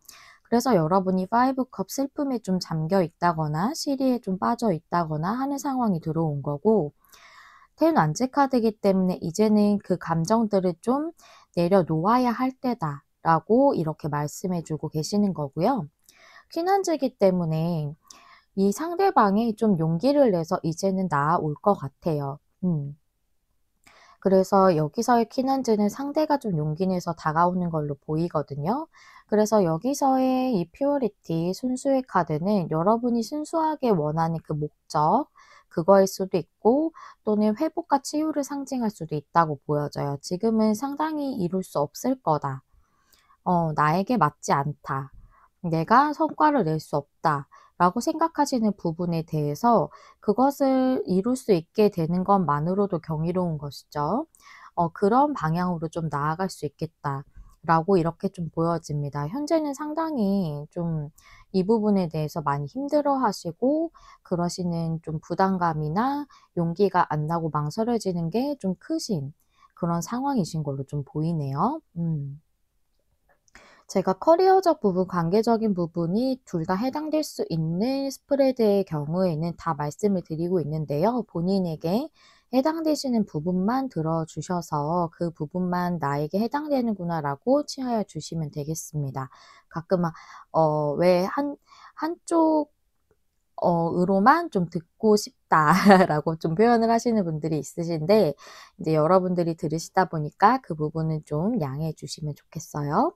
그래서 여러분이 5 컵 슬픔에 좀 잠겨 있다거나 시리에 좀 빠져 있다거나 하는 상황이 들어온 거고, 10 완즈 카드이기 때문에 이제는 그 감정들을 좀 내려놓아야 할 때다라고 이렇게 말씀해 주고 계시는 거고요. 퀸 완즈이기 때문에 이 상대방이 좀 용기를 내서 이제는 나아올 것 같아요. 그래서 여기서의 퀸한즈는 상대가 좀 용기 내서 다가오는 걸로 보이거든요. 그래서 여기서의 이 퓨어리티, 순수의 카드는 여러분이 순수하게 원하는 그 목적, 그거일 수도 있고, 또는 회복과 치유를 상징할 수도 있다고 보여져요. 지금은 상당히 이룰 수 없을 거다. 나에게 맞지 않다. 내가 성과를 낼 수 없다. 라고 생각하시는 부분에 대해서 그것을 이룰 수 있게 되는 것만으로도 경이로운 것이죠. 그런 방향으로 좀 나아갈 수 있겠다. 라고 이렇게 좀 보여집니다. 현재는 상당히 좀 이 부분에 대해서 많이 힘들어 하시고, 그러시는 좀 부담감이나 용기가 안 나고 망설여지는 게 좀 크신 그런 상황이신 걸로 좀 보이네요. 제가 커리어적 부분, 관계적인 부분이 둘 다 해당될 수 있는 스프레드의 경우에는 다 말씀을 드리고 있는데요. 본인에게 해당되시는 부분만 들어주셔서 '그 부분만 나에게 해당되는구나.'라고 취하여 주시면 되겠습니다. 가끔은 왜 한쪽 으로만 좀 듣고 싶다라고 좀 표현을 하시는 분들이 있으신데, 이제 여러분들이 들으시다 보니까 그 부분은 좀 양해해 주시면 좋겠어요.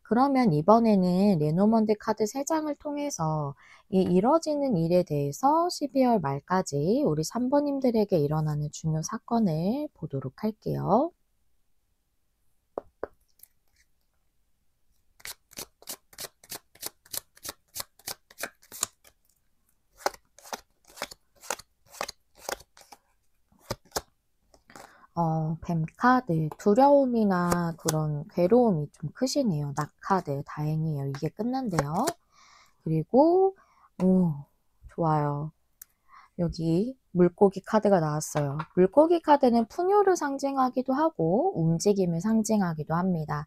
그러면 이번에는 레노먼드 카드 3 장을 통해서 이 이뤄지는 일에 대해서 12월 말까지 우리 3 번님들에게 일어나는 중요 사건을 보도록 할게요. 뱀 카드, 두려움이나 그런 괴로움이 좀 크시네요. 낙 카드, 다행이에요. 이게 끝난대요. 그리고 오, 좋아요. 여기 물고기 카드가 나왔어요. 물고기 카드는 풍요를 상징하기도 하고 움직임을 상징하기도 합니다.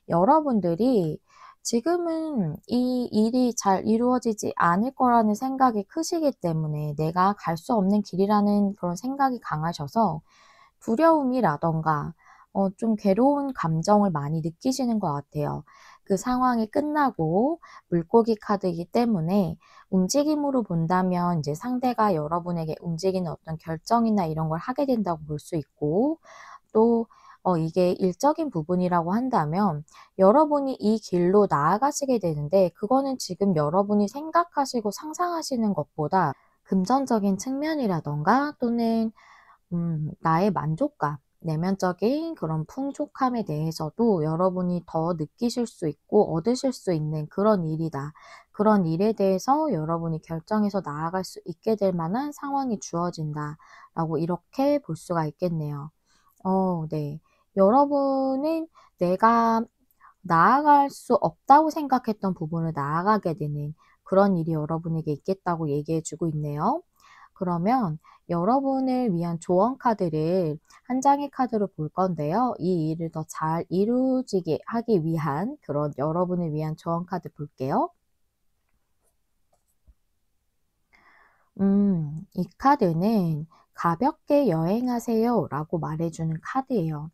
여러분들이 지금은 이 일이 잘 이루어지지 않을 거라는 생각이 크시기 때문에, 내가 갈 수 없는 길이라는 그런 생각이 강하셔서 두려움이라든가 좀 괴로운 감정을 많이 느끼시는 것 같아요. 그 상황이 끝나고 물고기 카드이기 때문에 움직임으로 본다면 이제 상대가 여러분에게 움직이는 어떤 결정이나 이런 걸 하게 된다고 볼 수 있고, 또 이게 일적인 부분이라고 한다면 여러분이 이 길로 나아가시게 되는데, 그거는 지금 여러분이 생각하시고 상상하시는 것보다 금전적인 측면이라든가 또는 나의 만족감, 내면적인 그런 풍족함에 대해서도 여러분이 더 느끼실 수 있고 얻으실 수 있는 그런 일이다. 그런 일에 대해서 여러분이 결정해서 나아갈 수 있게 될 만한 상황이 주어진다라고 이렇게 볼 수가 있겠네요. 네. 여러분은 내가 나아갈 수 없다고 생각했던 부분을 나아가게 되는 그런 일이 여러분에게 있겠다고 얘기해 주고 있네요. 그러면 여러분을 위한 조언 카드를 한 장의 카드로 볼 건데요. 이 일을 더 잘 이루어지게 하기 위한 그런 여러분을 위한 조언 카드 볼게요. 이 카드는 가볍게 여행하세요 라고 말해주는 카드예요.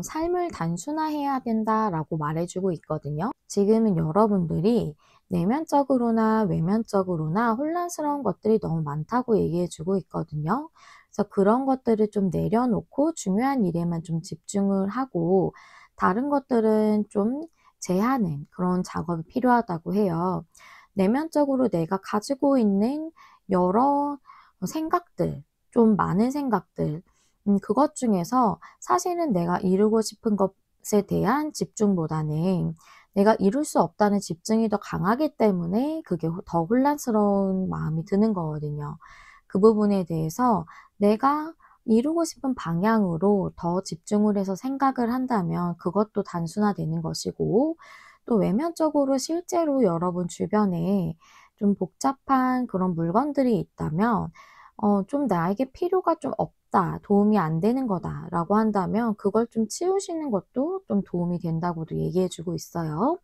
삶을 단순화해야 된다라고 말해주고 있거든요. 지금은 여러분들이 내면적으로나 외면적으로나 혼란스러운 것들이 너무 많다고 얘기해주고 있거든요. 그래서 그런 것들을 좀 내려놓고 중요한 일에만 좀 집중을 하고 다른 것들은 좀 제하는 그런 작업이 필요하다고 해요. 내면적으로 내가 가지고 있는 여러 생각들, 좀 많은 생각들, 그것 중에서 사실은 내가 이루고 싶은 것에 대한 집중보다는 내가 이룰 수 없다는 집중이 더 강하기 때문에 그게 더 혼란스러운 마음이 드는 거거든요. 그 부분에 대해서 내가 이루고 싶은 방향으로 더 집중을 해서 생각을 한다면 그것도 단순화되는 것이고, 또 외면적으로 실제로 여러분 주변에 좀 복잡한 그런 물건들이 있다면 좀 '나에게 필요가 좀 없다. 도움이 안 되는 거다.'라고 한다면 그걸 좀 치우시는 것도 좀 도움이 된다고도 얘기해 주고 있어요.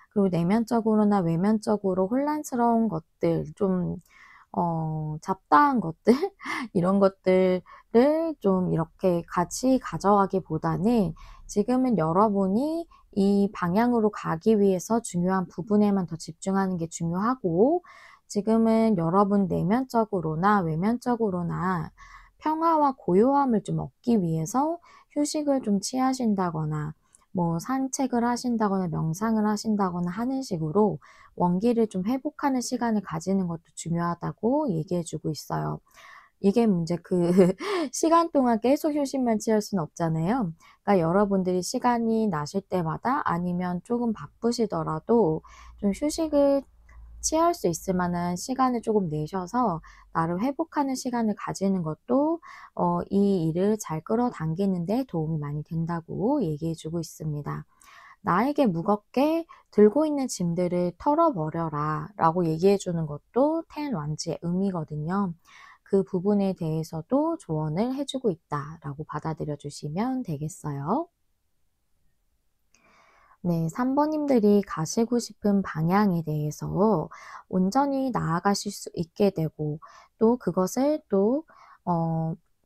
그리고 내면적으로나 외면적으로 혼란스러운 것들, 좀 잡다한 것들 이런 것들을 좀 이렇게 같이 가져가기보다는 지금은 여러분이 이 방향으로 가기 위해서 중요한 부분에만 더 집중하는 게 중요하고, 지금은 여러분 내면적으로나 외면적으로나 평화와 고요함을 좀 얻기 위해서 휴식을 좀 취하신다거나 뭐 산책을 하신다거나 명상을 하신다거나 하는 식으로 원기를 좀 회복하는 시간을 가지는 것도 중요하다고 얘기해 주고 있어요. 이게 문제 시간 동안 계속 휴식만 취할 수는 없잖아요. 그러니까 여러분들이 시간이 나실 때마다 아니면 조금 바쁘시더라도 좀 휴식을 취할 수 있을 만한 시간을 조금 내셔서 나를 회복하는 시간을 가지는 것도 이 일을 잘 끌어당기는 데 도움이 많이 된다고 얘기해 주고 있습니다. "나에게 무겁게 들고 있는 짐들을 털어버려라." 라고 얘기해 주는 것도 텐 완즈의 의미거든요. 그 부분에 대해서도 조언을 해 주고 있다라고 받아들여 주시면 되겠어요. 네, 3 번님들이 가시고 싶은 방향에 대해서 온전히 나아가실 수 있게 되고, 또 그것을 또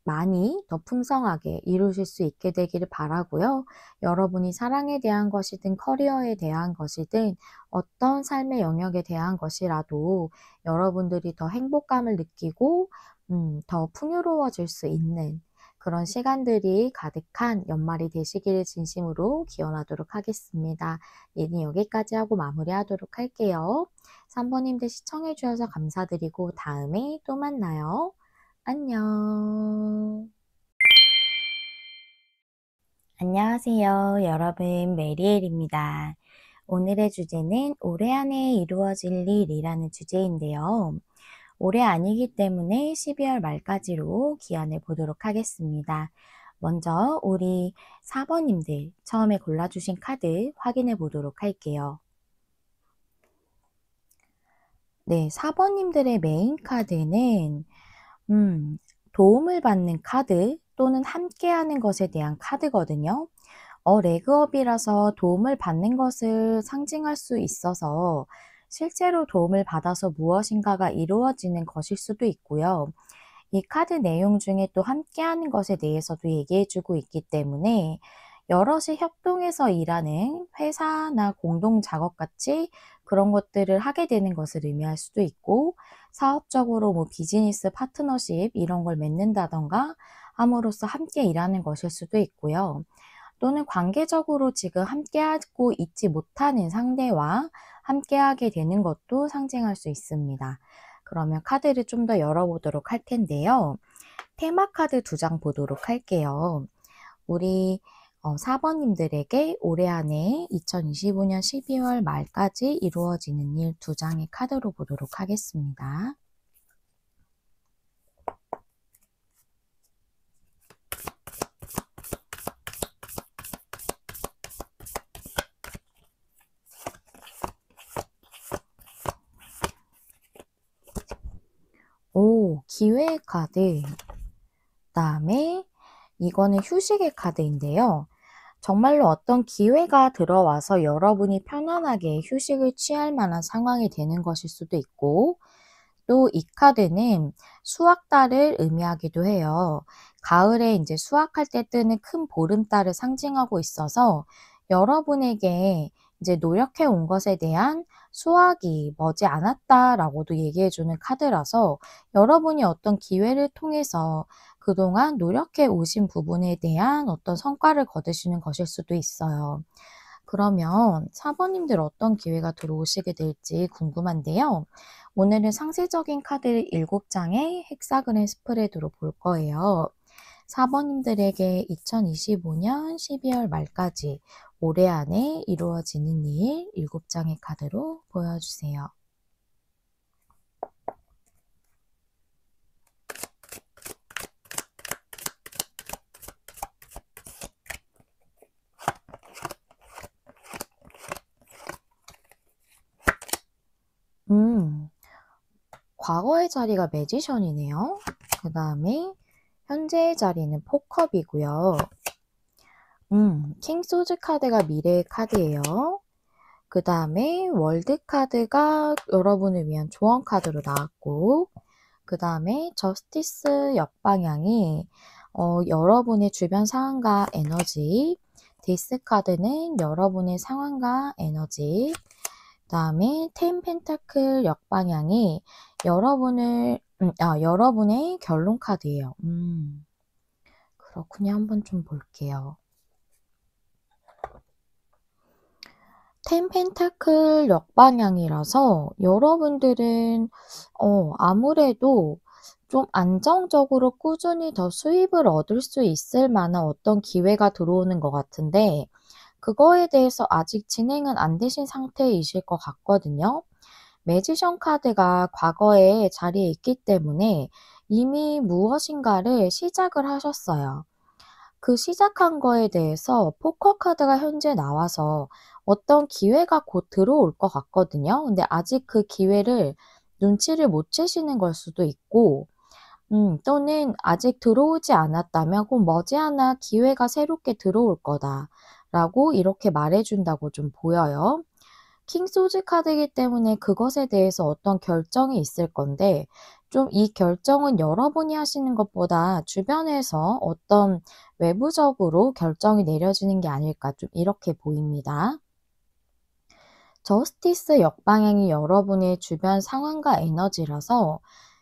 많이 더 풍성하게 이루실 수 있게 되기를 바라고요. 여러분이 사랑에 대한 것이든 커리어에 대한 것이든 어떤 삶의 영역에 대한 것이라도 여러분들이 더 행복감을 느끼고 더 풍요로워질 수 있는 그런 시간들이 가득한 연말이 되시기를 진심으로 기원하도록 하겠습니다. 얘는 여기까지 하고 마무리하도록 할게요. 3 번님들 시청해 주셔서 감사드리고 다음에 또 만나요. 안녕. 안녕하세요. 여러분, 메리엘입니다. 오늘의 주제는 올해 안에 이루어질 일이라는 주제인데요. 올해 아니기 때문에 12월 말까지로 기한을 보도록 하겠습니다. 먼저 우리 4번님들 처음에 골라주신 카드 확인해 보도록 할게요. 네, 4번님들의 메인 카드는 도움을 받는 카드 또는 함께하는 것에 대한 카드거든요. 레그업이라서 도움을 받는 것을 상징할 수 있어서 실제로 도움을 받아서 무엇인가가 이루어지는 것일 수도 있고요. 이 카드 내용 중에 또 함께하는 것에 대해서도 얘기해주고 있기 때문에 여럿이 협동해서 일하는 회사나 공동 작업같이 그런 것들을 하게 되는 것을 의미할 수도 있고, 사업적으로 뭐 비즈니스 파트너십 이런 걸 맺는다던가 함으로써 함께 일하는 것일 수도 있고요. 또는 관계적으로 지금 함께하고 있지 못하는 상대와 함께하게 되는 것도 상징할 수 있습니다. 그러면 카드를 좀 더 열어보도록 할 텐데요. 테마 카드 2장 보도록 할게요. 우리 4번님들에게 올해 안에 2025년 12월 말까지 이루어지는 일 2장의 카드로 보도록 하겠습니다. 오, 기회의 카드. 그다음에 이거는 휴식의 카드인데요. 정말로 어떤 기회가 들어와서 여러분이 편안하게 휴식을 취할 만한 상황이 되는 것일 수도 있고, 또 이 카드는 수확달을 의미하기도 해요. 가을에 이제 수확할 때 뜨는 큰 보름달을 상징하고 있어서 여러분에게 이제 노력해 온 것에 대한 수확이 머지않았다라고도 얘기해 주는 카드라서, 여러분이 어떤 기회를 통해서 그동안 노력해 오신 부분에 대한 어떤 성과를 거두시는 것일 수도 있어요. 그러면 4번님들 어떤 기회가 들어오시게 될지 궁금한데요. 오늘은 상세적인 카드 7장의 헥사그램 스프레드로 볼 거예요. 4번님들에게 2025년 12월 말까지 올해 안에 이루어지는 일 7장의 카드로 보여주세요. 과거의 자리가 매지션이네요. 그 다음에 현재의 자리는 포컵이고요. 킹 소즈 카드가 미래의 카드예요. 그 다음에 월드 카드가 여러분을 위한 조언 카드로 나왔고, 그 다음에 저스티스 역방향이 여러분의 주변 상황과 에너지, 디스 카드는 여러분의 상황과 에너지, 그 다음에 텐 펜타클 역방향이 여러분의 결론 카드예요. 그렇군요. 한번 좀 볼게요. 텐 펜타클 역방향이라서 여러분들은 아무래도 좀 안정적으로 꾸준히 더 수입을 얻을 수 있을 만한 어떤 기회가 들어오는 것 같은데, 그거에 대해서 아직 진행은 안 되신 상태이실 것 같거든요. 매지션 카드가 과거에 자리에 있기 때문에 이미 무엇인가를 시작을 하셨어요. 그 시작한 거에 대해서 포커 카드가 현재 나와서 어떤 기회가 곧 들어올 것 같거든요. 근데 아직 그 기회를 눈치를 못 채시는 걸 수도 있고, 또는 아직 들어오지 않았다면 꼭 머지않아 기회가 새롭게 들어올 거다라고 이렇게 말해준다고 좀 보여요. 킹 소즈 카드이기 때문에 그것에 대해서 어떤 결정이 있을 건데, 좀 이 결정은 여러분이 하시는 것보다 주변에서 어떤 외부적으로 결정이 내려지는 게 아닐까, 좀 이렇게 보입니다. 저스티스 역방향이 여러분의 주변 상황과 에너지라서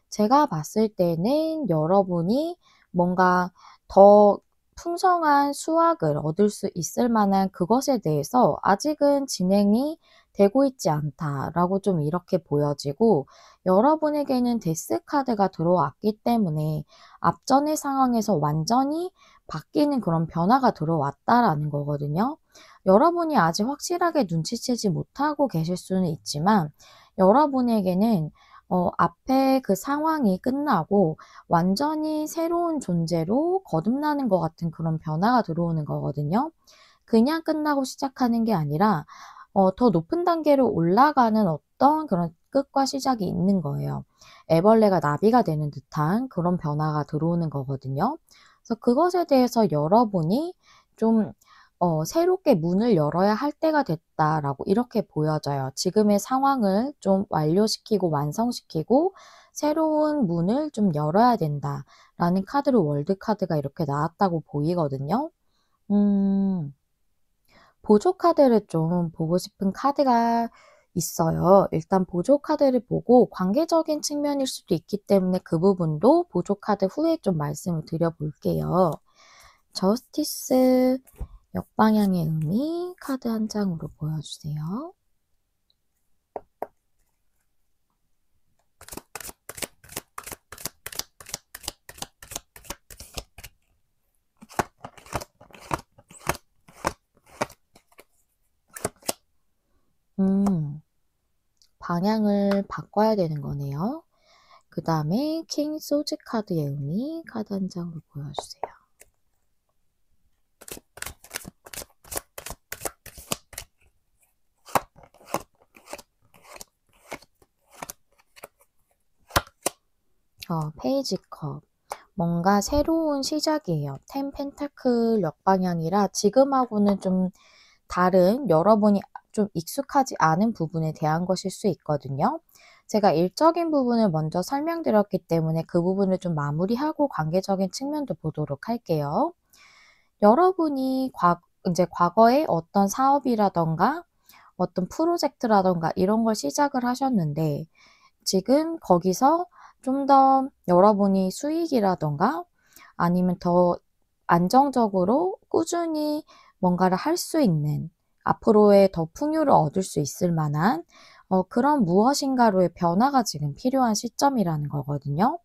제가 봤을 때는 여러분이 뭔가 더 풍성한 수확을 얻을 수 있을 만한 그것에 대해서 아직은 진행이 되고 있지 않다라고 좀 이렇게 보여지고, 여러분에게는 데스 카드가 들어왔기 때문에 앞전의 상황에서 완전히 바뀌는 그런 변화가 들어왔다라는 거거든요. 여러분이 아직 확실하게 눈치채지 못하고 계실 수는 있지만, 여러분에게는 앞에 그 상황이 끝나고 완전히 새로운 존재로 거듭나는 것 같은 그런 변화가 들어오는 거거든요. 그냥 끝나고 시작하는 게 아니라 더 높은 단계로 올라가는 어떤 그런 끝과 시작이 있는 거예요. 애벌레가 나비가 되는 듯한 그런 변화가 들어오는 거거든요. 그래서 그것에 대해서 여러분이 좀 새롭게 문을 열어야 할 때가 됐다라고 이렇게 보여져요. 지금의 상황을 좀 완료시키고 완성시키고 새로운 문을 좀 열어야 된다라는 카드로 월드 카드가 이렇게 나왔다고 보이거든요. 음. 보조 카드를 좀 보고 싶은 카드가 있어요. 일단 보조 카드를 보고 관계적인 측면일 수도 있기 때문에 그 부분도 보조 카드 후에 좀 말씀을 드려 볼게요. 저스티스 역방향의 의미 카드 한 장으로 보여주세요. 방향을 바꿔야 되는 거네요. 그 다음에 킹 소즈 카드의 의미 카드 한 장으로 보여주세요. 페이지 컵. 뭔가 새로운 시작이에요. 텐 펜타클 역방향이라 지금하고는 좀 다른 여러분이 좀 익숙하지 않은 부분에 대한 것일 수 있거든요. 제가 일적인 부분을 먼저 설명드렸기 때문에 그 부분을 좀 마무리하고 관계적인 측면도 보도록 할게요. 여러분이 이제 과거에 어떤 사업이라던가 어떤 프로젝트라던가 이런 걸 시작을 하셨는데 지금 거기서 좀 더 여러분이 수익이라던가 아니면 더 안정적으로 꾸준히 뭔가를 할 수 있는 앞으로의 더 풍요를 얻을 수 있을 만한 그런 무엇인가로의 변화가 지금 필요한 시점이라는 거거든요.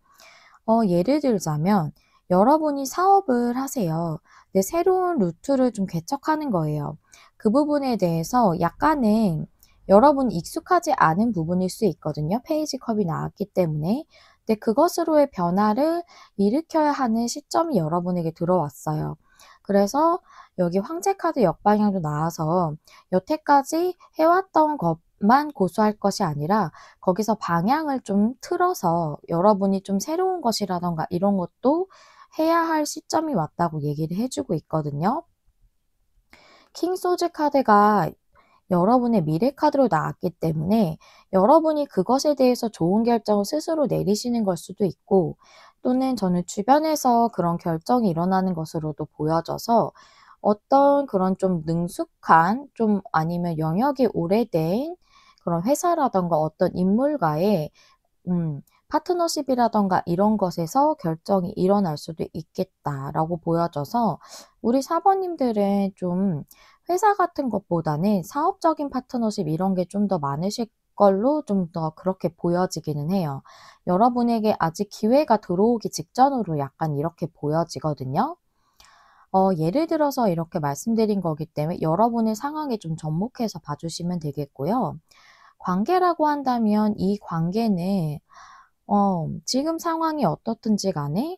예를 들자면 여러분이 사업을 하세요. 근데 새로운 루트를 좀 개척하는 거예요. 그 부분에 대해서 약간은 여러분이 익숙하지 않은 부분일 수 있거든요. 페이지 컵이 나왔기 때문에. 근데 그것으로의 변화를 일으켜야 하는 시점이 여러분에게 들어왔어요. 그래서 여기 황제 카드 역방향도 나와서 여태까지 해왔던 것만 고수할 것이 아니라 거기서 방향을 좀 틀어서 여러분이 좀 새로운 것이라던가 이런 것도 해야 할 시점이 왔다고 얘기를 해주고 있거든요. 킹 소즈 카드가 여러분의 미래 카드로 나왔기 때문에 여러분이 그것에 대해서 좋은 결정을 스스로 내리시는 걸 수도 있고 또는 저는 주변에서 그런 결정이 일어나는 것으로도 보여져서 어떤 그런 좀 능숙한 좀 아니면 영역이 오래된 그런 회사라던가 어떤 인물과의 파트너십이라던가 이런 것에서 결정이 일어날 수도 있겠다라고 보여져서 우리 사모님들은 좀 회사 같은 것보다는 사업적인 파트너십 이런 게 좀 더 많으실 걸로 좀 더 그렇게 보여지기는 해요. 여러분에게 아직 기회가 들어오기 직전으로 약간 이렇게 보여지거든요. 예를 들어서 이렇게 말씀드린 거기 때문에 여러분의 상황에 좀 접목해서 봐주시면 되겠고요. 관계라고 한다면 이 관계는 지금 상황이 어떻든지 간에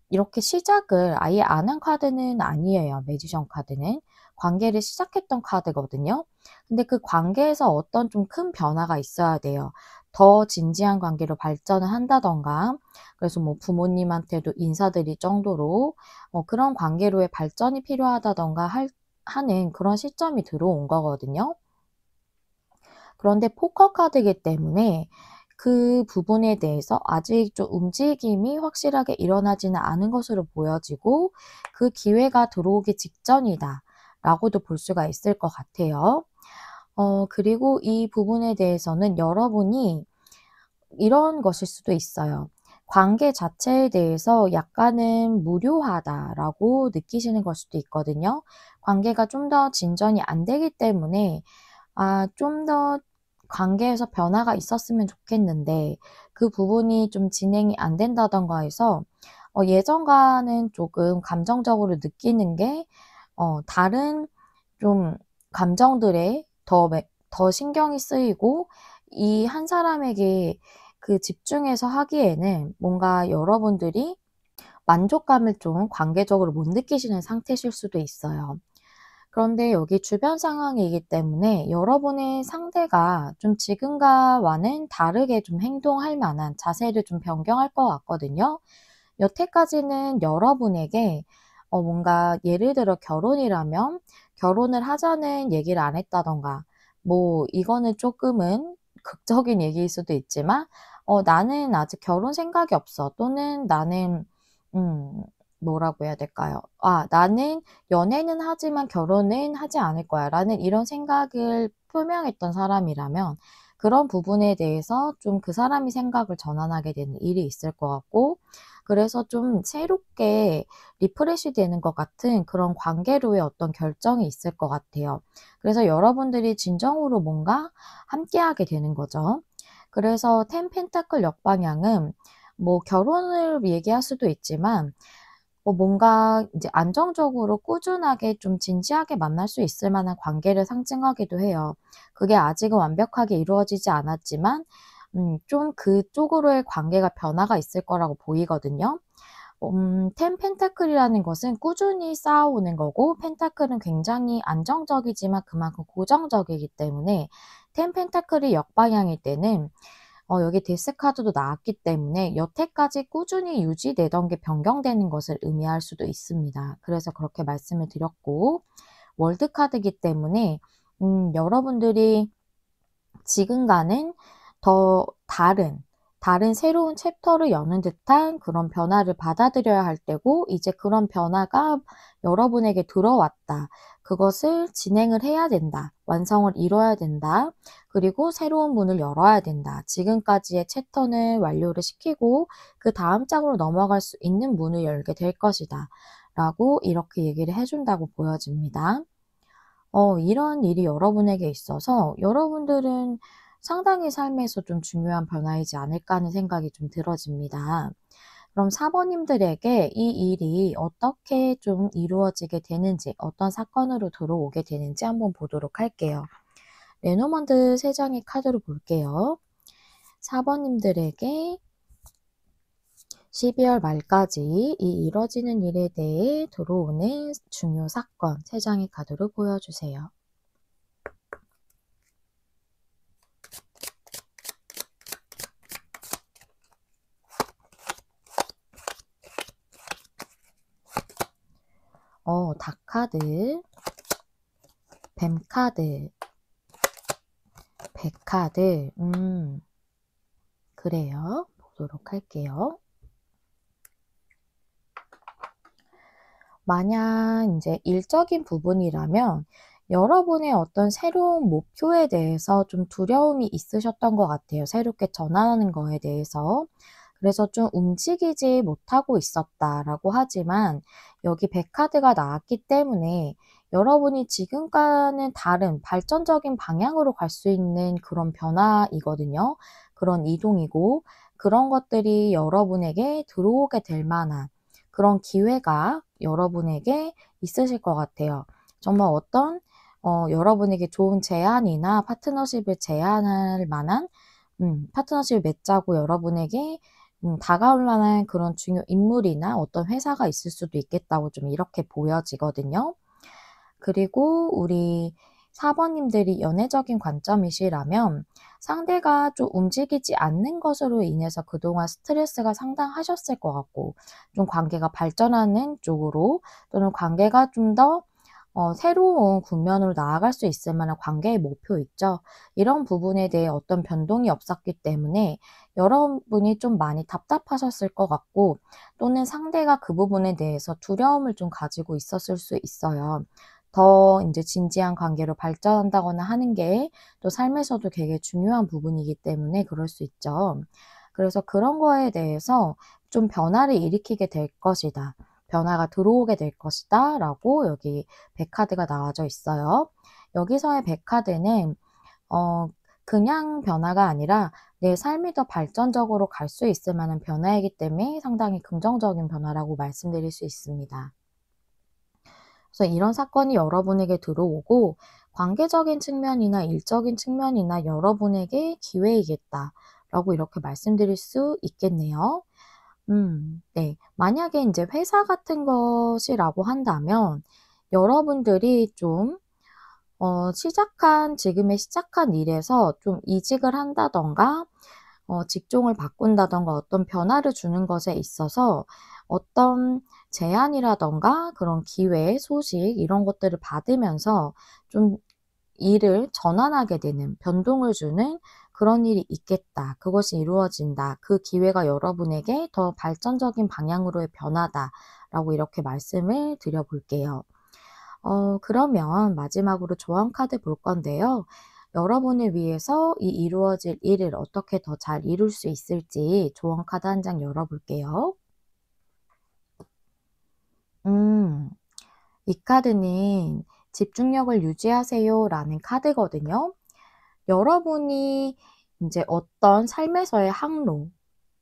이렇게 시작을 아예 안 한 카드는 아니에요. 매지션 카드는. 관계를 시작했던 카드거든요. 근데 그 관계에서 어떤 좀 큰 변화가 있어야 돼요. 더 진지한 관계로 발전을 한다던가 그래서 뭐 부모님한테도 인사드릴 정도로 그런 관계로의 발전이 필요하다던가 하는 그런 시점이 들어온 거거든요. 그런데 포커 카드이기 때문에 그 부분에 대해서 아직 좀 움직임이 확실하게 일어나지는 않은 것으로 보여지고 그 기회가 들어오기 직전이다 라고도 볼 수가 있을 것 같아요. 그리고 이 부분에 대해서는 여러분이 이런 것일 수도 있어요. 관계 자체에 대해서 약간은 무료하다라고 느끼시는 걸 수도 있거든요. 관계가 좀 더 진전이 안 되기 때문에 좀 더 관계에서 변화가 있었으면 좋겠는데 그 부분이 좀 진행이 안 된다든가 해서 예전과는 조금 감정적으로 느끼는 게 다른 좀 감정들에 더 신경이 쓰이고 이 한 사람에게 그 집중해서 하기에는 뭔가 여러분들이 만족감을 좀 관계적으로 못 느끼시는 상태실 수도 있어요. 그런데 여기 주변 상황이기 때문에 여러분의 상대가 좀 지금과는 다르게 좀 행동할 만한 자세를 좀 변경할 것 같거든요. 여태까지는 여러분에게 뭔가 예를 들어 결혼이라면 결혼을 하자는 얘기를 안 했다든가, 뭐 이거는 쪼끔은 극적인 얘기일 수도 있지만 "나는 아직 결혼 생각이 없어." 또는 "나는" 음 뭐라고 해야 될까요? 나는 연애는 하지만 결혼은 하지 않을 거야."라는 이런 생각을 표명했던 사람이라면 그런 부분에 대해서 좀 그 사람이 생각을 전환하게 되는 일이 있을 것 같고, 그래서 좀 새롭게 리프레시 되는 것 같은 그런 관계로의 어떤 결정이 있을 것 같아요. 그래서 여러분들이 진정으로 뭔가 함께하게 되는 거죠. 그래서 텐 펜타클 역방향은 뭐 결혼을 얘기할 수도 있지만 뭔가 이제 안정적으로 꾸준하게 좀 진지하게 만날 수 있을 만한 관계를 상징하기도 해요. 그게 아직은 완벽하게 이루어지지 않았지만 좀 그쪽으로의 관계가 변화가 있을 거라고 보이거든요. 텐 펜타클이라는 것은 꾸준히 쌓아오는 거고, 펜타클은 굉장히 안정적이지만 그만큼 고정적이기 때문에 텐 펜타클이 역방향일 때는 여기 데스 카드도 나왔기 때문에 여태까지 꾸준히 유지되던 게 변경되는 것을 의미할 수도 있습니다. 그래서 그렇게 말씀을 드렸고, 월드 카드이기 때문에 여러분들이 지금과는 더 다른 새로운 챕터를 여는 듯한 그런 변화를 받아들여야 할 때고, 이제 그런 변화가 여러분에게 들어왔다. 그것을 진행을 해야 된다. 완성을 이뤄야 된다. 그리고 새로운 문을 열어야 된다. 지금까지의 챕터는 완료를 시키고 그다음 장으로 넘어갈 수 있는 문을 열게 될 것이다. 라고 이렇게 얘기를 해 준다고 보여집니다. 이런 일이 여러분에게 있어서 여러분들은 상당히 삶에서 좀 중요한 변화이지 않을까 하는 생각이 좀 들어집니다. 그럼 4 번님들에게 이 일이 어떻게 좀 이루어지게 되는지, 어떤 사건으로 들어오게 되는지 한번 보도록 할게요. 레노먼드 3 장의 카드로 볼게요. 4 번님들에게 12월 말까지 이 이뤄지는 일에 대해 들어오는 중요 사건 3 장의 카드로 보여주세요. 닭 카드, 뱀 카드, 배 카드. 그래요. 보도록 할게요. 만약 인제 일적인 부분이라면 여러분의 어떤 새로운 목표에 대해서 좀 두려움이 있으셨던 것 같아요, 새롭게 전환하는 거에 대해서. 그래서 좀 "움직이지 못하고 있었다."라고 하지만 여기 백 카드가 나왔기 때문에 여러분이 지금과는 다른 발전적인 방향으로 갈 수 있는 그런 변화이거든요. 그런 이동이고, 그런 것들이 여러분에게 들어오게 될 만한 그런 기회가 여러분에게 있으실 것 같아요. 정말 어떤 여러분에게 좋은 제안이나 파트너십을 제안할 만한 파트너십을 맺자고 여러분에게 다가올 만한 그런 중요 인물이나 어떤 회사가 있을 수도 있겠다고 좀 이렇게 보여지거든요. 그리고 우리 4 번님들이 연애적인 관점이시라면 상대가 좀 움직이지 않는 것으로 인해서 그동안 스트레스가 상당하셨을 것 같고, 좀 관계가 발전하는 쪽으로, 또는 관계가 좀 더 새로운 국면으로 나아갈 수 있을 만한 관계의 목표 있죠. 이런 부분에 대해 어떤 변동이 없었기 때문에 여러분이 좀 많이 답답하셨을 것 같고, 또는 상대가 그 부분에 대해서 두려움을 좀 가지고 있었을 수 있어요. 더 인제 진지한 관계로 발전한다거나 하는 게 또 삶에서도 되게 중요한 부분이기 때문에 그럴 수 있죠. 그래서 그런 거에 대해서 좀 변화를 일으키게 될 것이다. 변화가 들어오게 될 것이다. 라고 여기 백 카드가 나와져 있어요. 여기서의 백 카드는 어 그냥 변화가 아니라 내 삶이 더 발전적으로 갈 수 있을 만한 변화이기 때문에 상당히 긍정적인 변화라고 말씀드릴 수 있습니다. 그래서 이런 사건이 여러분에게 들어오고 관계적인 측면이나 일적인 측면이나 여러분에게 기회이겠다라고 이렇게 말씀드릴 수 있겠네요. 네. 만약에 인제 회사 같은 것이라고 한다면 여러분들이 좀 지금의 시작한 일에서 좀 이직을 한다든가 직종을 바꾼다든가 어떤 변화를 주는 것에 있어서 어떤 제안이라던가 그런 기회, 소식 이런 것들을 받으면서 좀 일을 전환하게 되는, 변동을 주는 그런 일이 있겠다. 그것이 이루어진다. 그 기회가 여러분에게 더 발전적인 방향으로의 변화다라고 이렇게 말씀을 드려 볼게요. 그러면 마지막으로 조언 카드 볼 건데요. 여러분을 위해서 이 이루어질 일을 어떻게 더 잘 이룰 수 있을지 조언 카드 한 장 열어 볼게요. 음. 이 카드는 집중력을 유지하세요라는 카드거든요. 여러분이 이제 어떤 삶에서의 항로,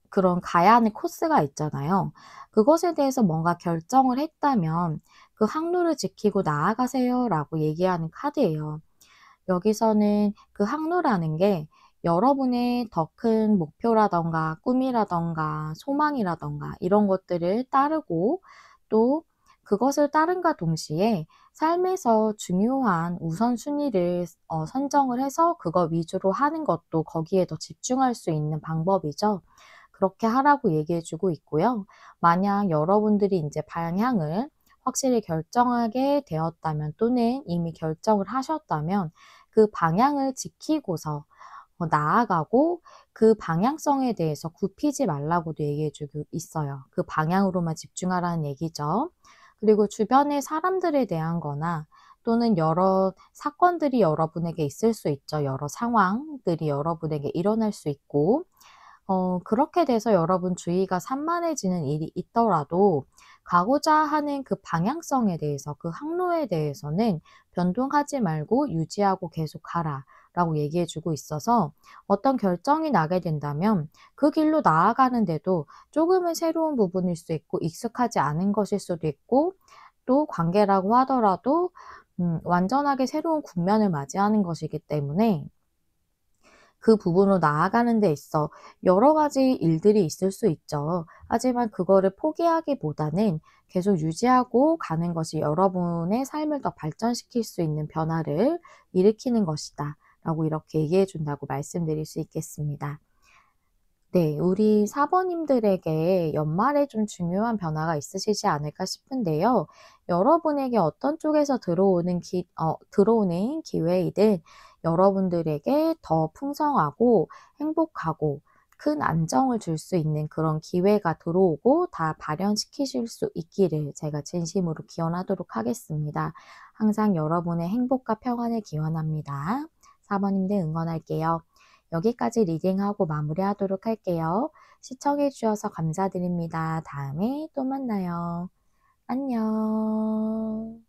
그런 가야 하는 코스가 있잖아요. 그것에 대해서 뭔가 결정을 했다면 "그 항로를 지키고 나아가세요."라고 얘기하는 카드예요. 여기서는 그 항로라는 게 여러분의 더 큰 목표라든가 꿈이라든가 소망이라든가 이런 것들을 따르고, 또 그것을 따름과 동시에 삶에서 중요한 우선순위를 선정을 해서 그거 위주로 하는 것도 거기에 더 집중할 수 있는 방법이죠. 그렇게 하라고 얘기해 주고 있고요. 만약 여러분들이 인제 방향을 확실히 결정하게 되었다면, 또는 이미 결정을 하셨다면 그 방향을 지키고서 나아가고, 그 방향성에 대해서 굽히지 말라고도 얘기해 주고 있어요. 그 방향으로만 집중하라는 얘기죠. 그리고 주변의 사람들에 대한 거나, 또는 여러 사건들이 여러분에게 있을 수 있죠. 여러 상황들이 여러분에게 일어날 수 있고, 그렇게 돼서 여러분 주위가 산만해지는 일이 있더라도 가고자 하는 그 방향성에 대해서, 그 항로에 대해서는 변동하지 말고 유지하고 계속 가라라고 얘기해 주고 있어서, 어떤 결정이 나게 된다면 그 길로 나아가는데도 조금은 새로운 부분일 수 있고 익숙하지 않은 것일 수도 있고, 또 관계라고 하더라도 완전하게 새로운 국면을 맞이하는 것이기 때문에 그 부분으로 나아가는 데 있어 여러 가지 일들이 있을 수 있죠. 하지만 그거를 포기하기보다는 계속 유지하고 가는 것이 여러분의 삶을 더 발전시킬 수 있는 변화를 일으키는 것이다 라고 이렇게 얘기해 준다고 말씀드릴 수 있겠습니다. 네, 우리 사번님들에게 연말에 좀 중요한 변화가 있으시지 않을까 싶은데요. 여러분에게 어떤 쪽에서 들어오는 기회이든 여러분들에게 더 풍성하고 행복하고 큰 안정을 줄 수 있는 그런 기회가 들어오고 다 발현시키실 수 있기를 제가 진심으로 기원하도록 하겠습니다. 항상 여러분의 행복과 평안을 기원합니다. 사번님들 응원할게요. 여기까지 리딩하고 마무리하도록 할게요. 시청해 주셔서 감사드립니다. 다음에 또 만나요. 안녕.